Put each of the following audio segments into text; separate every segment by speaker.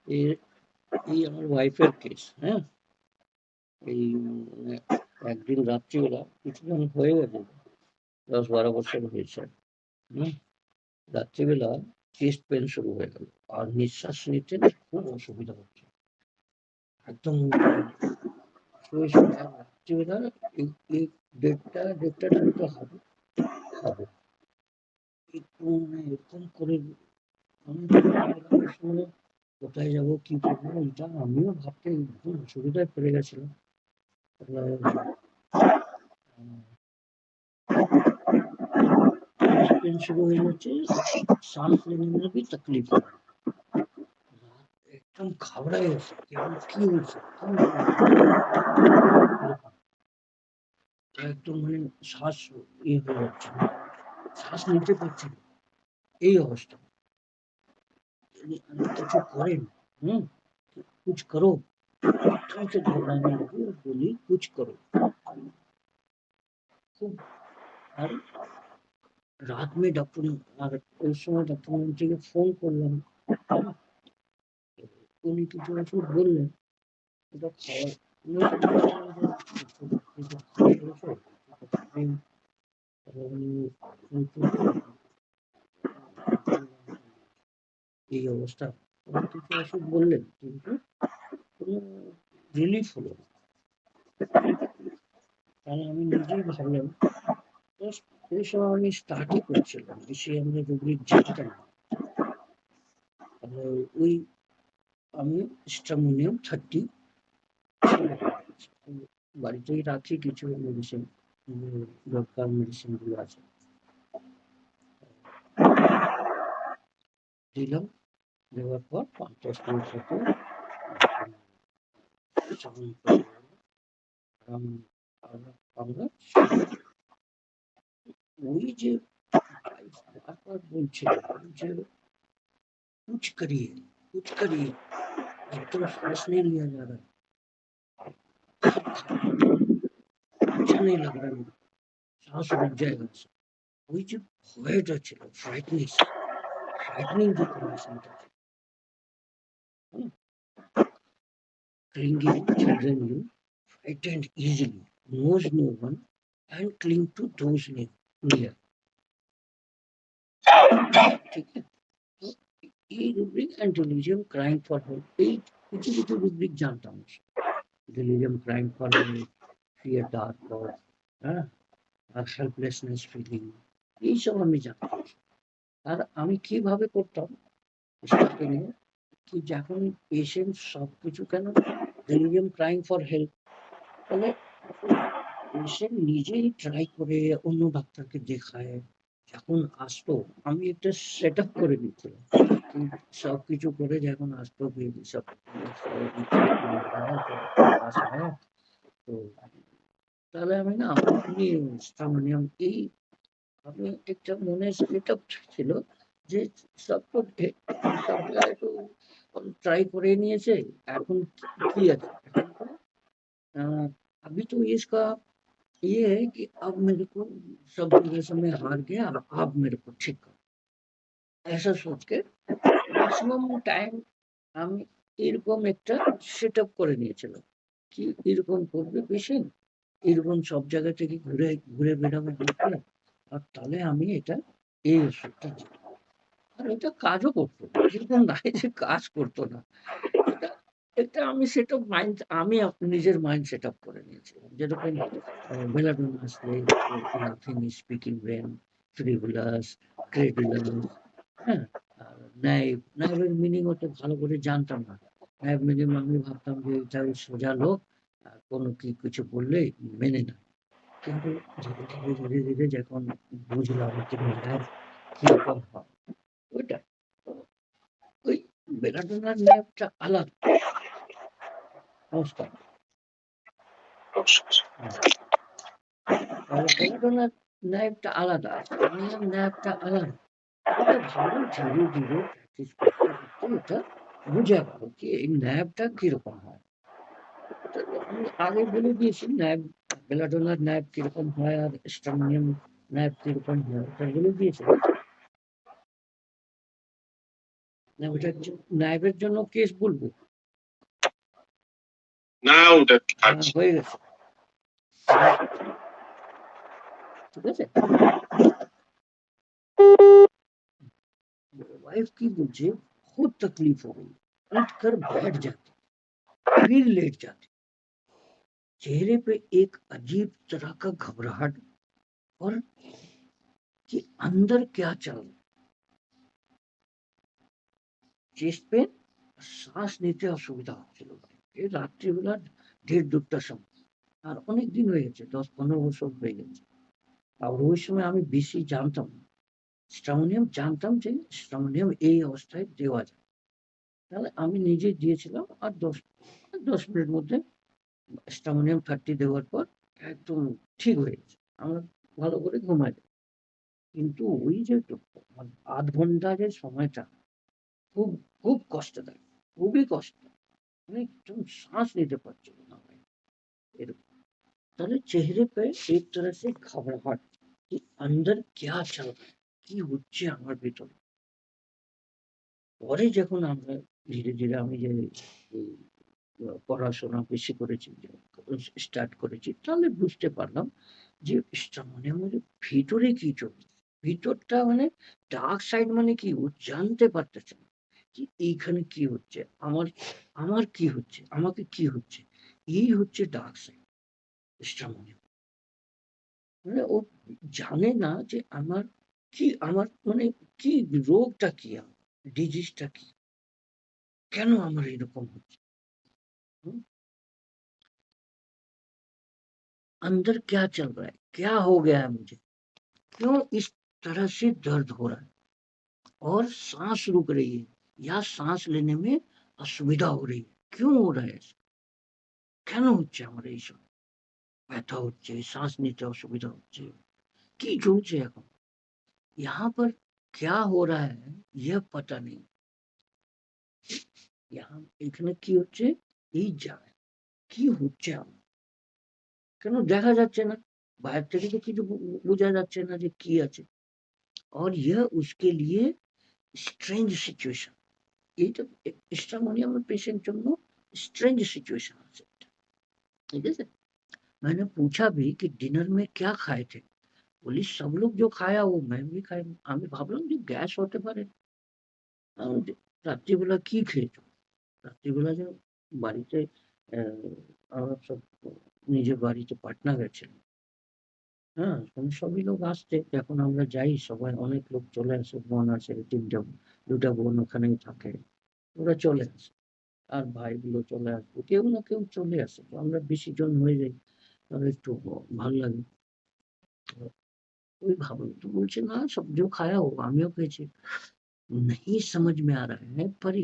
Speaker 1: এ- এই আমার ওয়াইফের কেস, হ্যাঁ। এই মানে একদিন রাত্রিবেলা কিছুদিন হয়ে গেছে, 10-12 বছর হয়েছে। হুম, রাত্রিবেলা চেস্ট পেন শুরু হয়ে গেল, আর নিঃশ্বাস নিতে না খুব অসুবিধা হচ্ছে। একদম শুয়ে শুয়ে আর রাত্রিবেলা এই এই দেড়টা হবে হবে একটু মানে এরকম করে আমি শুনে কোথায় যাবো কি করবো, এটা আমিও ভাবতে একটু অসুবিধায় পড়ে গেছিলাম। पेन शुरू हो जाती है, सांस लेने में भी तकलीफ हो। एकदम घबराए उसे कि हम क्यों से একদম মানে শ্বাস ইয়ে হয়ে যাচ্ছে না, শ্বাস নিতে পারছি না, এই অবস্থা। কিছু করেন, হুম, कुछ करो, एकदम से घबराने लगी और बोली कुछ करो। খুব আর রাত में डॉक्टर আর ওই সময় ডক্টর মন্ত্রীকে ফোন করলাম, উনি কিছু ওষুধ বললেন, এটা খাওয়ার উনি এই অবস্থা, উনি কিছু ওষুধ বললেন কিন্তু কোনো রিলিফ হলো না। তাহলে আমি নিজেই ভাবলাম, জাস্ট ওই সময় আমি স্টার্টই করছিলাম, বেশি আমরা রুগীর জানতাম না। তাহলে ওই আমি স্টামিনিয়াম 30 বাড়িতেই রাখি কিছু মেডিসিন, দরকার মেডিসিনগুলো আছে দিলাম। দেওয়ার পর 5-10 মিনিট হতে আমরা ওই যে বারবার বলছিল যে कुछ करिए, कुछ करिए, एकदम सांस नहीं लिया जा रहा, अच्छा नहीं लग रहा है, सांस रुक जाएगा। ওই যে ভয়টা ছিল, ফ্রাইটনিং যে কন্ডিশনটা ছিল, clinging children you frightened easily, knows no one and cling to those near, ঠিক আছে। তো এই rubric and delirium crying for help, এই কিছু কিছু রুব্রিক জানতাম। delirium crying for help, fear dark thoughts, হ্যাঁ, আর হেল্পলেসনেস ফিলিং, এইসব আমি জানতাম। আর আমি কিভাবে করতাম স্টার্টিংয়ে, কি যখন পেশেন্ট সবকিছু কেন delirium crying for help, তাহলে পেশেন্ট নিজেই ট্রাই করে অন্য ডাক্তারকে দেখায়। যখন আসতো আমি একটা সেট আপ করে দিচ্ছিলাম, সবকিছু করে যখন আসতো সব তো তাহলে আমি না আমি সামান্য এই আমি একটা মনে সেট আপ ছিল যে সব তো সব জায়গায় তো ट्राई করে নিয়েছে, এখন কি আছে, এখন তো अभी तो इसका ये है कि अब मेरे को सब जगह से मैं हार गया, अब आप मेरे को ठीक करो, ऐसा सोच के ম্যাক্সিমাম টাইম আমি এরকম একটা সেট আপ করে নিয়েছিলাম, কি এরকম করবে পেশেন্ট, এরকম সব জায়গা থেকে ঘুরে ঘুরে বেড়াবে দেখবে, আর তাহলে আমি এটা এই ওষুধটা দিই। আর এটা কাজও করতো, এরকম নয় যে কাজ করতো না। এটা এটা আমি সেট আপ মাইন্ড আমি নিজের মাইন্ড সেট আপ করে নিয়েছিলাম। যেরকম বেলাডোনা আসলে নাথিং ইজ স্পিকিং ব্রেন, ফ্রিভুলাস, ক্রেডুলাস, হ্যাঁ? আর নাইভের মিনিং অত ভালো করে জানতাম না। নাইভ মিনিং আমি ভাবতাম যে এটা ওই সোজা লোক, কোনো কিছু বললেই মেনে নেয়। কিন্তু ধীরে ধীরে যখন বুঝলাম যে নাইভ কিরকম হয়, ওইটা ওই বেলাডোনার নাইভটা আলাদা। নমস্কার। বেলাডোনার নাইভটা আলাদা, স্টামিনার নাইভটা আলাদা। এটা ভালো ধীরে ধীরে প্র্যাকটিস করতে করতে এটা বোঝা গেল কি এই নাইভটা কিরকম হয়। তো আমি আগে বলে দিয়েছি নাইভ, বেলাডোনার নাইভ কিরকম হয় আর স্টামিনিয়াম নাইভ কিরকম হয়, এটা বলে দিয়েছিলাম। নাইবের জন্য কেস বলবো
Speaker 2: না ওটা
Speaker 1: হ্যাঁ,
Speaker 2: আচ্ছা
Speaker 1: হয়ে গেছে ঠিক আছে वाइफ की मुझे बहुत तकलीफ हो गई उठ कर बैठ जाती फिर लेट जाती चेहरे पे एक अजीब तरह का घबराहट और कि अंदर क्या चल रहा চেস্ট পেন শ্বাস নিতে অসুবিধা হচ্ছিল এই রাত্রিবেলা 1:30-2টার সময় আর অনেক দিন হয়ে গেছে 10-15 বছর হয়ে গেছে আর ওই সময় আমি বেশি জানতাম না স্টামোনিয়াম জানতাম যে স্টামোনিয়াম এই অবস্থায় দেওয়া যায় তাহলে আমি নিজে দিয়েছিলাম আর 10 মিনিট মধ্যে স্টামোনিয়াম 30 দেওয়ার পর একদম ঠিক হয়ে গেছে আমরা ভালো করে ঘুমাই যাই। কিন্তু ওই যে মানে 8 ঘন্টা যে সময়টা খুব খুব কষ্টদায়ক খুবই কষ্ট মানে একদম सांस लेते পারছিল না ভাই এরকম তাহলে চেহারে पे एक तरह से घबराहट कि अंदर क्या चल रहा है কি হচ্ছে আমার ভিতরে পরে যখন আমরা ধীরে ধীরে আমি যে এই পড়াশোনা বেশি করেছি স্টার্ট করেছি তাহলে বুঝতে পারলাম যে মনের মধ্যে ভিতরে কি চলছে ভিতরটা মানে ডার্ক সাইড মানে কি ও জানতে পারতেছে না যে এইখানে কি হচ্ছে আমার আমার কি হচ্ছে আমাকে কি হচ্ছে এই হচ্ছে ডার্ক সাইড মনে মানে ও জানে না যে আমার মানে কি রোগটা কি আমার ডিজিজটা কি কেন আমার এরকম হচ্ছে হুম? अंदर क्या चल रहा है क्या हो गया है मुझे क्यों इस तरह से दर्द हो रहा है और सांस रुक रही है या सांस लेने में असुविधा हो रही है क्यों हो रहा है ऐसा? কেন হচ্ছে আমার এইসব ব্যথা হচ্ছে শ্বাস নিতে অসুবিধা হচ্ছে কি চলছে এখন यहाँ पर क्या हो रहा है यह पता नहीं यहाँ এখানে কি হচ্ছে এই জায়গায় কি হচ্ছে আমার কেন দেখা যাচ্ছে না বাইরে থেকে তো কিছু বোঝা যাচ্ছে না যে কি আছে और यह उसके लिए स्ट्रेंज सिचुएशन এইটা এক্সট্রা মানি আমার পেশেন্ট জন্য स्ट्रेंज सिचुएशन আছে ठीक है मैंने पूछा भी कि डिनर में क्या खाए थे बोली सब लोग जो खाया वो मैं भी खाई আমি ভাবলাম যে গ্যাস হতে পারে আমি রাত্রিবেলা কি খেয়েছো রাত্রিবেলা যে বাড়িতে আমরা সব নিজের বাড়িতে পাটনা গেছিলাম হ্যাঁ সবই লোক আসছে যখন আমরা যাই সবাই অনেক লোক চলে আসে বোন আসে 2টা বোন ওখানেই থাকে ওরা চলে আসে আর ভাইগুলো চলে আসবে কেউ না কেউ চলে আসে তো আমরা বেশি জন হয়ে যাই তাহলে একটু ভালো লাগে ওই ভাবলো तो बोलছে ना सब जो खाया होगा আমিও খেয়েছি नहीं समझ में आ रहा है पर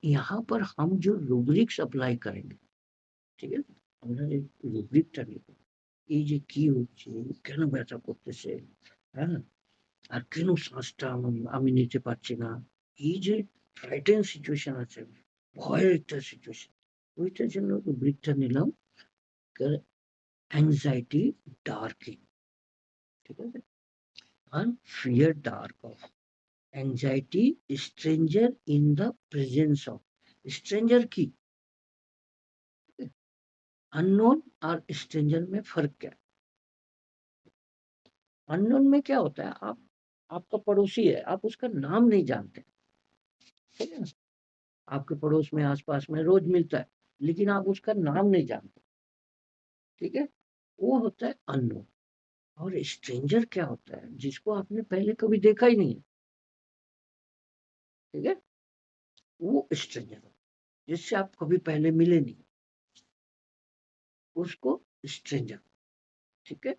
Speaker 1: यहाँ पर हम जो रूब्रिक्स अप्लाई करेंगे ঠিক আছে আমরা যে রুব্রিকটা নেব এই যে কি হচ্ছে কেন ব্যথা করতেছে হ্যাঁ আর কেন শ্বাসটা আমি নিতে পারছি না এই যে ফ্রাইটেন সিচুয়েশন আছে ভয়ের একটা সিচুয়েশন ওইটার জন্য রুব্রিকটা নিলাম অ্যাংজাইটি ডার্কিং ঠিক আছে আর fear dark of anxiety stranger in the presence of stranger की अननोन और स्ट्रेंजर में फर्क क्या है अननोन में क्या होता है आप आपका पड़ोसी है आप उसका नाम नहीं जानते ठीक है ना आपके पड़ोस में आसपास में रोज मिलता है लेकिन आप उसका नाम नहीं जानते ठीक है वो होता है अननोन और स्ट्रेंजर क्या होता है जिसको आपने पहले कभी देखा ही नहीं है ठीक है वो स्ट्रेंजर जिससे आप कभी पहले मिले नहीं उसको स्ट्रेंजर ठीक है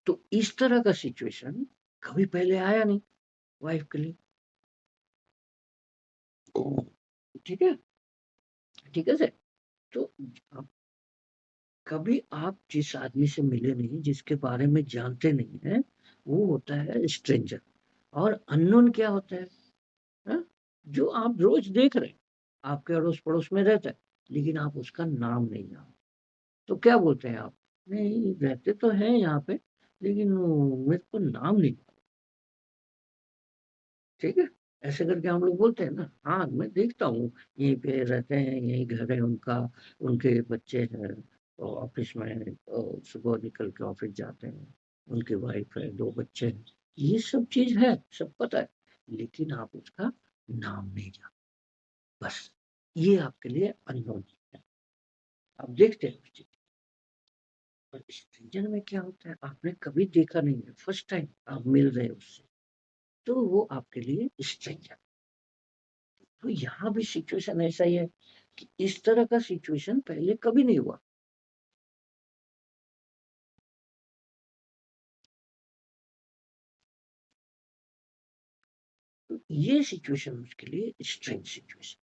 Speaker 1: तो इस तरह का सिचुएशन कभी पहले आया नहीं वाइफ के लिए ठीक है ठीक है सर तो अब कभी आप जिस आदमी से मिले नहीं जिसके बारे में जानते नहीं है वो होता है स्ट्रेंजर और अननोन क्या होता है हा? जो आप रोज देख रहे हैं आपके अड़ोस पड़ोस में रहता है लेकिन आप उसका नाम नहीं जानते तो क्या बोलते हैं आप नहीं रहते तो हैं यहाँ पे लेकिन मेरे को नाम नहीं ठीक है? ऐसे करके हम लोग बोलते हैं ना, हाँ, मैं देखता हूँ, यहीं पे रहते हैं, यहीं घर है उनका, उनके बच्चे हैं, ऑफ़िस में सुबह निकल के ऑफ़िस जाते हैं, उनकी वाइफ़ है, 2 बच्चे हैं। ये सब चीज़ है, सब पता है, लेकिन आप उसका नाम नहीं जानते, बस। ये आपके लिए अननोन है, आप देखते हैं उस चीज़ को। और स्ट्रेंजर में क्या होता है, आपने कभी देखा नहीं है, फर्स्ट टाइम आप मिल रहे हैं उससे, तो वो आपके लिए स्ट्रेंजर। तो यहाँ भी सिचुएशन ऐसा ही है कि इस तरह का सिचुएशन पहले कभी नहीं हुआ। तो ये सिचुएशन उसके लिए strange situation.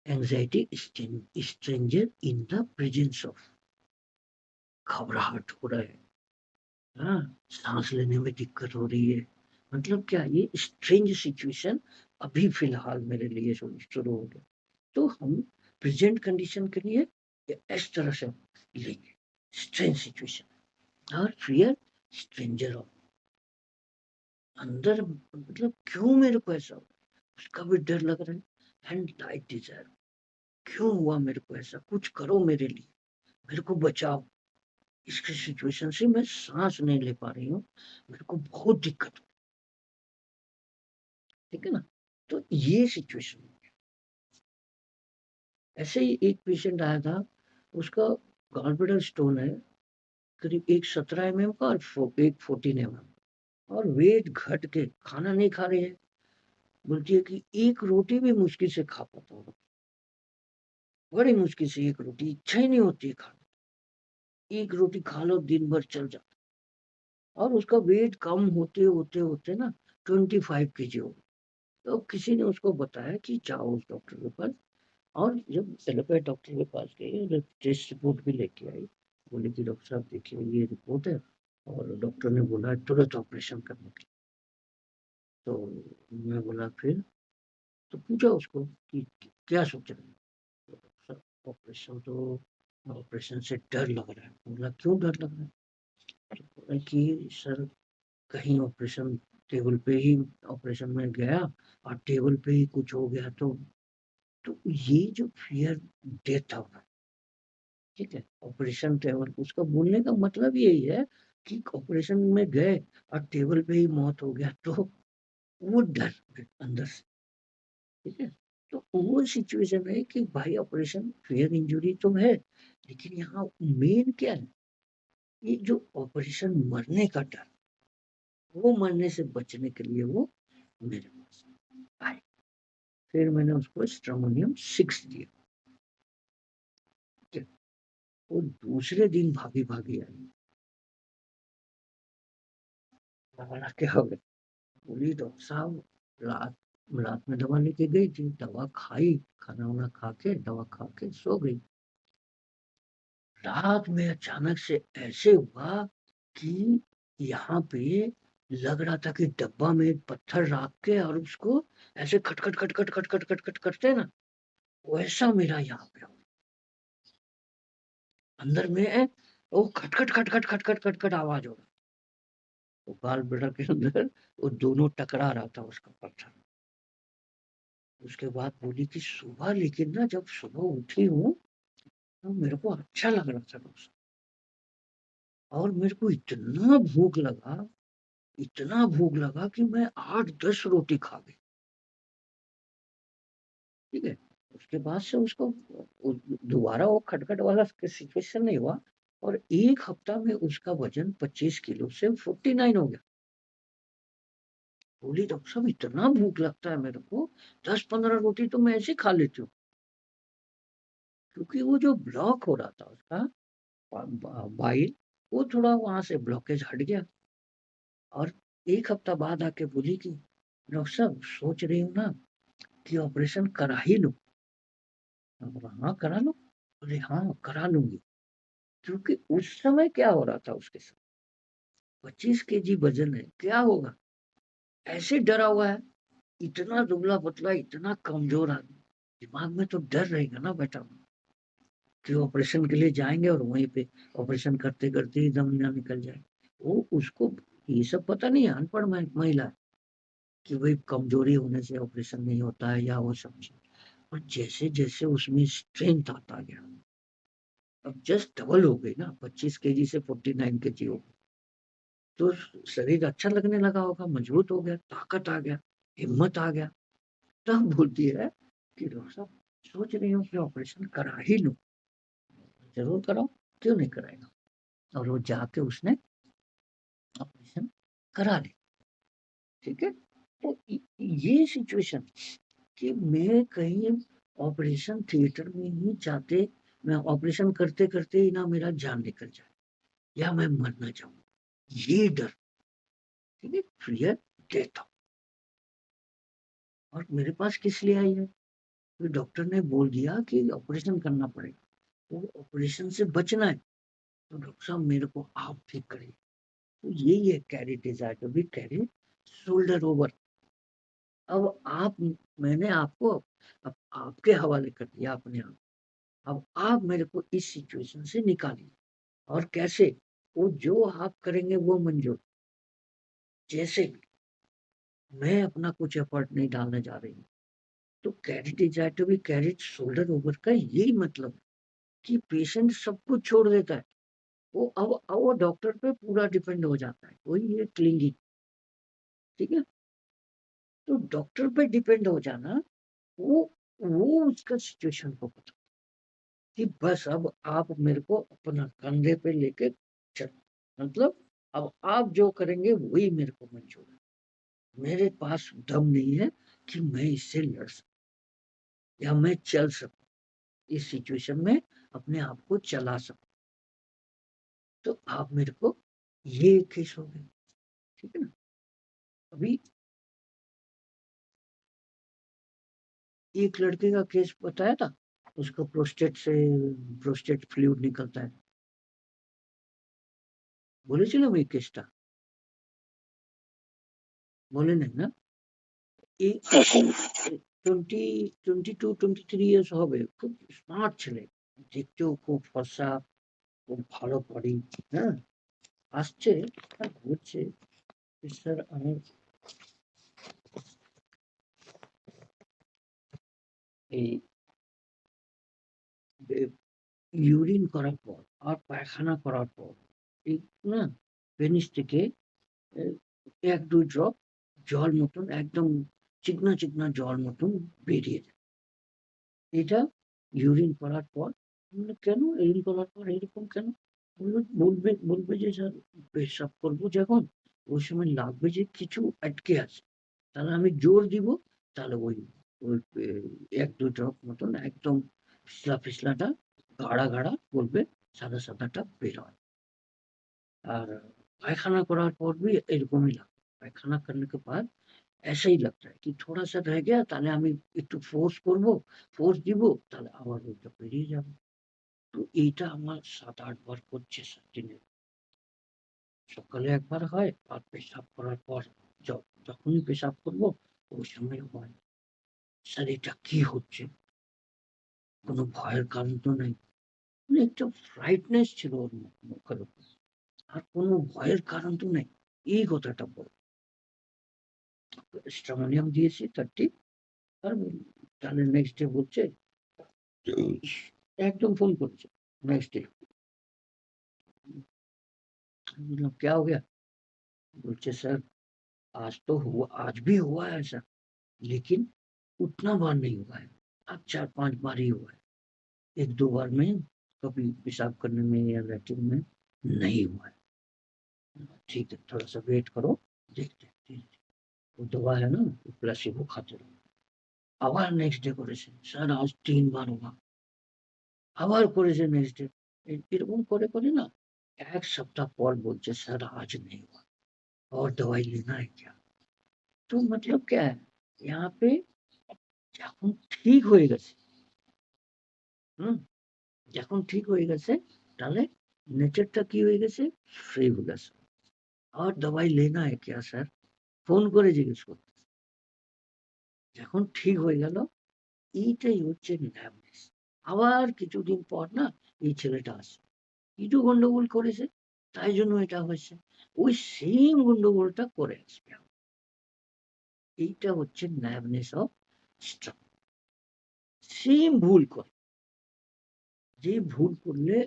Speaker 1: Anxiety stranger in the presence of, घबराहट हो रहा है, हाँ, सांस लेने में दिक्कत हो रही है, मतलब क्या, ये स्ट्रेंज सिचुएशन अभी फिलहाल मेरे लिए शुरू हो गया। तो हम प्रेजेंट कंडीशन के लिए इस तरह से लेंगे, स्ट्रेंज सिचुएशन। और फियर, स्ट्रेंजर ऑफ, अंदर मतलब क्यों मेरे को ऐसा हुआ, उसका भी डर लग रहा है। एंड लाइट डिजायर, क्यों हुआ मेरे को ऐसा, कुछ करो मेरे लिए, मेरे को बचाओ, इसकी सिचुएशन से मैं सांस नहीं ले पा रही हूँ, मेरे को बहुत दिक्कत हो, ठीक है ना। तो ये सिचुएशन, ऐसे ही एक पेशेंट आया था, उसका गॉलब्लैडर स्टोन है, करीब एक 17 mm का और एक 14 mm, और वेट घट के खाना नहीं खा रही है, बोलती है कि एक रोटी भी मुश्किल से खा पाता हूँ, बड़ी मुश्किल से एक रोटी, इच्छा ही नहीं होती है खाने, एक रोटी खा लो दिन भर चल जाता। और उसका वेट कम होते होते होते ना 25 kg हो गया। तो किसी ने उसको बताया कि जाओ उस डॉक्टर के पास। और जब एलोपैथ डॉक्टर के पास गई, जब टेस्ट रिपोर्ट भी लेके आई, बोले कि डॉक्टर साहब देखिए ये रिपोर्ट है, और डॉक्टर ने बोला है तुरंत ऑपरेशन करने के लिए। तो मैं बोला फिर, तो पूछा उसको कि क्या सोच रहे हैं, तो डॉक्टर साहब ऑपरेशन से डर लग रहा है। बोला क्यों डर लग रहा है, तो बोला कि सर कहीं ऑपरेशन टेबल पे ही ऑपरेशन में गया और टेबल पे ही कुछ हो गया तो ये जो फियर डेथ होगा, ठीक है, ऑपरेशन टेबल, उसका बोलने का मतलब यही है कि ऑपरेशन में गए और टेबल पे ही मौत हो गया, तो वो डर अंदर से, ठीक है। तो वो सिचुएशन है कि भाई ऑपरेशन फियर इंजरी तो है, लेकिन यहाँ मेन क्या है, ये जो ऑपरेशन मरने का डर, वो मरने से बचने के लिए वो मेरे पास आए। फिर मैंने उसको स्ट्रोमोनियम 6 दिया, ठीक है। वो दूसरे दिन भागी भागी आई, मैं बोला क्या हो गया, बोली डॉक्टर साहब रात रात में दवा लेके गई थी, दवा खाई, खाना वाना खा के दवा खा के सो गई, रात में अचानक से ऐसे हुआ कि यहाँ पे लग रहा था कि डब्बा में पत्थर रख के और उसको ऐसे खट खट खट खट खट खट खट खट करते हैं ना, वैसा मेरा यहाँ पे अंदर में वो खट खट खट खट खट खट खट खट आवाज हो रहा, वो गाल ब्लडर के अंदर वो दोनों टकरा रहा था उसका पत्थर। उसके बाद बोली कि सुबह, लेकिन ना जब सुबह उठी हूँ तो मेरे को अच्छा लग रहा था डॉक्टर, और मेरे को इतना भूख लगा कि मैं 8-10 रोटी खा गई, ठीक है। उसके बाद से उसको दोबारा वो खटखट वाला सिचुएशन नहीं हुआ, और 1 हफ्ता में उसका वजन 25 किलो से 49 हो गया। बोली डॉक्टर साहब इतना भूख लगता है मेरे को, 10-15 रोटी तो मैं ऐसे खा लेती हूँ, क्योंकि वो जो ब्लॉक हो रहा था उसका बाइल, वो थोड़ा वहां से ब्लॉकेज हट गया। और 1 हफ्ता बाद आके बोली कि डॉक्टर साहब सोच रही हूँ ना कि ऑपरेशन करा ही लूं। मैं बोला हाँ करा लो, बोले हाँ करा लूंगी। क्योंकि उस समय क्या हो रहा था उसके साथ, 25 kg वजन है, क्या होगा, ऐसे डरा हुआ है, इतना दुबला पतला, इतना कमजोर आदमी, दिमाग में तो डर रहेगा ना बेटा, कि ऑपरेशन के लिए जाएंगे और वहीं पे ऑपरेशन करते करते ही दम ना निकल जाए। वो उसको ये सब पता नहीं है, अनपढ़ महिला है, कि भाई कमजोरी होने से ऑपरेशन नहीं होता है या वो सब चीज। और जैसे जैसे उसमें स्ट्रेंथ आता गया, अब जस्ट डबल हो गई ना, 25 kg से 49 kg हो गई, तो शरीर अच्छा लगने लगा होगा, मजबूत हो गया, ताकत आ गया, हिम्मत आ गया। तब बोलती है कि डॉक्टर साहब सोच रही हूँ कि ऑपरेशन करा ही लूं। जरूर कराओ, क्यों नहीं कराएगा। और वो जाके उसने ऑपरेशन करा ली। ठीक है। तो ये सिचुएशन कि मैं कहीं ऑपरेशन थिएटर में ही जाते, मैं ऑपरेशन करते करते ही ना मेरा जान निकल जाए या मैं मर ना जाऊं, ये डर। ठीक है, फियर डेथ। और मेरे पास किस लिए आई है? तो डॉक्टर ने बोल दिया कि ऑपरेशन करना पड़ेगा, तो ऑपरेशन से बचना है, तो डॉक्टर साहब मेरे को आप ठीक करिए। तो यही है carry desire to be carry shoulder over. अब आप, मैंने आपको अब आपके हवाले कर दिया अपने आप। अब आप मेरे को इस सिचुएशन से निकालिए। और कैसे? वो जो आप करेंगे वो मंजूर। जैसे भी मैं अपना कुछ एफर्ट नहीं डालने जा रही हूँ। तो carry desire to be carried shoulder over का यही मतलब है कि पेशेंट सब कुछ छोड़ देता है। अब वो डॉक्टर पे पूरा डिपेंड हो जाता है, वही है क्लिंगिंग। ठीक है। तो डॉक्टर पे डिपेंड हो जाना, वो वो उसका सिचुएशन को पता कि बस अब आप मेरे को अपना कंधे पे लेके चल, मतलब अब आप जो करेंगे वही मेरे को मंजूर है। मेरे पास दम नहीं है कि मैं इससे लड़ सकूं या मैं चल सकूं, इस सिचुएशन में अपने आप को चला सकूं। तो आप मेरे को, ये केस हो गया। ठीक है ना। अभी एक लड़के का केस बताया था, उसको प्रोस्टेट से प्रोस्टेट फ्लूइड निकलता है, বলেছিলাম এই কেসটা? বলে নাই না? এই 22-23 ইয়ার্স হবে, খুব স্মার্ট ছেলে, দেখতেও খুব ফর্সা, খুব ভালো বডি। হ্যাঁ, আসছে আর বলছে স্যার আমি এই ইউরিন করার পর আর পায়খানা করার পর এই না পেনিস থেকে এ 1-2 ড্রপ জল মতন একদম চিকনা চিকনা জল মতন বেরিয়ে যায়। এটা ইউরিন করার পর। কেন ইউরিন করার পর এরকম কেন? বলবে বলবে যে স্যার পেশাব করবো যখন, ওই সময় লাগবে যে কিছু আটকে আছে, তাহলে আমি জোর দিব, তাহলে ওই ওই 1-2 ড্রপ মতন একদম পিছলা পিছলাটা গাঢ়া গাঢ়া বলবে, সাদা সাদাটা বের হয়। और पायखाना करार पर भी এরকম ही लगता है। पायखाना करने के बाद ऐसा ही लगता है कि थोड़ा सा रह गया, তাহলে আমি একটু ফোর্স করব, ফোর্স দিব, তাহলে আবার ওইটা বেরিয়ে যাবে। তো এইটা আমার 7-8 বার করছে স্যার দিনে। সকালে একবার হয় আর পেশাব করার পর যখনই পেশাব করব ওই সময় হয়। স্যার এটা কি হচ্ছে? কোনো ভয়ের কারণ তো নাই। মানে একটা ফ্রাইটনেস ছিল ওর মুখের উপর। আর কোনো ভয়ের কারণ তো নাই। এই কথাটা বল। স্ট্রামোনিয়াম দিয়েছি 30। আর তাহলে নেক্সট ডে বলছে, एकदम फोन করেছে नेक्स्ट डे। बोला क्या हो गया? बोलছে सर आज तो हुआ, आज भी हुआ है ऐसा, लेकिन उतना बार नहीं हुआ है, अब 4-5 बार ही हुआ है, 1-2 बार में कभी पेशाब करने में या लैट्रिन में नहीं हुआ है। ठीक है, थोड़ा सा वेट करो, देखते हैं धीरे-धीरे। वो दवा है ना, प्लेसिबो खाते रहो। আবার নেক্সট ডে করেছে, স্যার আজ 3 বার हुआ। আবার করেছে নেক্সট ডে। এরকম করে করে না 1 সপ্তাহ পর বলছে স্যার आज नहीं हुआ और दवाई लेना है क्या? तो मतलब क्या है यहाँ पे, যখন ঠিক হয়ে গেছে, হুম, যখন ঠিক হয়ে গেছে, তাহলে নেচারটা কি হয়ে গেছে? ফ্রি হয়ে গেছে। আর দवाई लेना है क्या স্যার? ফোন করে জিজ্ঞেস করতে। যখন ঠিক হয়ে গেল, এইটাই হচ্ছে ন্যামনেস। আবার কিছুদিন পর না এই ছেলেটা আসে, কিছু গন্ডগোল করেছে, তাই জন্য এটা হয়েছে। ওই সেম গন্ডগোলটা করে আসবে। এইটা হচ্ছে ন্যাভনেস অফ স্ট্রাম। সেম ভুল করে, যে ভুল করলে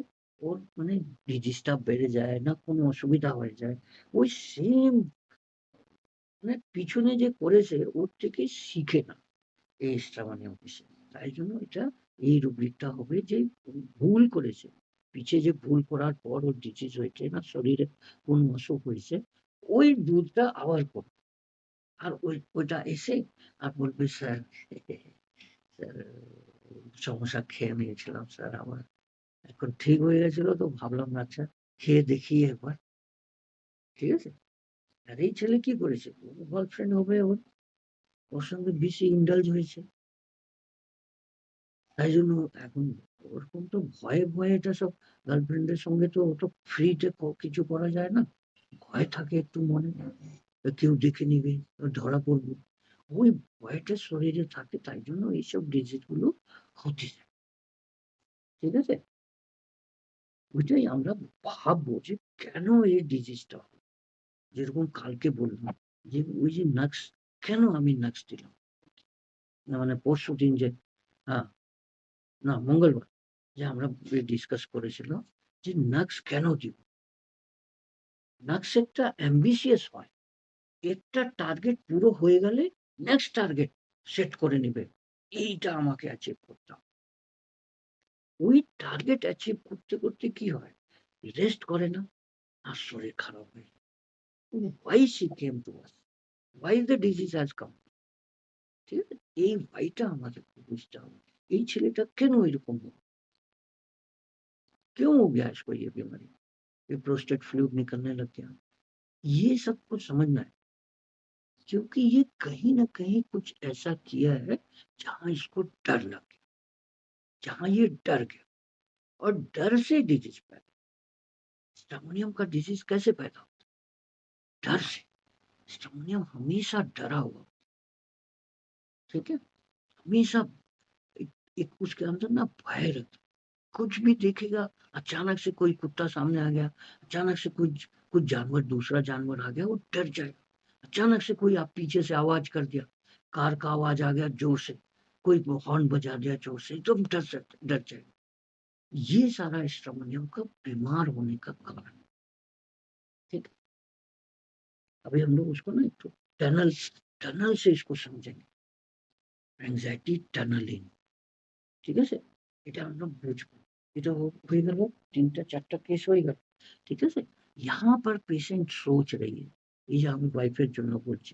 Speaker 1: ওর মানে ডিজিজটা বেড়ে যায় না, কোনো অসুবিধা হয়ে যায়, ওই সেম মানে পিছনে যে করেছে ওর থেকে শিখে না এই স্ট্রামানি অফিসে। তাই জন্য এটা এই রুব্রিকটা হবে যে ভুল করেছে, পিছে যে ভুল করার পর ওর ডিজিজ হয়েছে না, শরীরে কোন অসুখ হয়েছে, ওই দুধটা আবার করবে। আর ওইটা এসে আর বলবে স্যার, স্যার সমস্যা খেয়ে নিয়েছিলাম স্যার, আমার এখন ঠিক হয়ে গেছিল তো ভাবলাম আচ্ছা খেয়ে দেখি একবার, ঠিক আছে। আর এই ছেলে কি করেছে, গার্লফ্রেন্ড হবে ওর, ওর সঙ্গে বেশি ইন্ডালজ হয়েছে। তাই জন্য এখন ওরকম তো ভয়ে ভয়ে এটা সব, গার্লফ্রেন্ডের সঙ্গে তো অত ফ্রিতে কিছু করা যায় না, ভয় থাকে একটু মনে, কেউ দেখে নিবে, ধরা পড়বো, ওই ভয়টা শরীরে থাকে, তাই জন্য এইসব ডিজিজ গুলো হতে যায়, ঠিক আছে। ওইটাই আমরা ভাববো যে কেন এই ডিজিজটা হলো। যেরকম কালকে বললাম যে ওই যে নাক্স, কেন আমি নাক্স দিলাম, না মানে পরশু দিন যে, হ্যাঁ, না মঙ্গলবার, যে আমরা ডিসকাস করেছিলাম যে নাক্স কেন দিব। নাক্স একটা অ্যাম্বিশিয়াস হয়, একটা টার্গেট পুরো হয়ে গেলে নেক্সট টার্গেট সেট করে নেবে, এইটা আমাকে অ্যাচিভ করতে হবে। ওই টার্গেট অ্যাচিভ করতে করতে কি হয়, রেস্ট করে না, আর শরীর খারাপ হয়ে যায়। Why she came to us? Why the disease has come? ঠিক আছে, এই whyটা আমাদের বুঝতে হবে। এই ছেলেটা কেন এরকম হলো, क्यों हो गया इसको ये बीमारी, ये प्रोस्टेट फ्लूइड निकलने लग गया, ये सब कुछ समझना है। क्योंकि ये कहीं ना कहीं कुछ ऐसा किया है जहां इसको डर लग गया, जहां ये डर गया, और डर से डिजीज पैदा। स्टामोनियम का डिजीज कैसे पैदा होता है, डर से। स्टामोनियम हमेशा डरा हुआ, ठीक है, हमेशा एक, एक उसके अंदर ना भय रहता, कुछ भी देखेगा, अचानक से कोई कुत्ता सामने आ गया, अचानक से कुछ कुछ जानवर, दूसरा जानवर आ गया, वो डर जाएगा। अचानक से कोई आप पीछे से आवाज कर दिया, कार का आवाज आ गया जोर से, कोई हॉर्न बजा दिया जोर से, एकदम डर जाएगा। ये सारा स्ट्रमनियम का बीमार होने का कारण है, ठीक है। अभी हम लोग उसको ना एक तो टनल टनल से इसको समझेंगे, एंजाइटी टनलिंग, ঠিক আছে। এটা আমরা বুঝবো, এটা হয়ে গেল, তিনটা চারটা কেস হয়ে গেল, ঠিক আছে। यहाँ पर पेशेंट सोच रही है, ये जो हम वाइफের জন্য বলছি,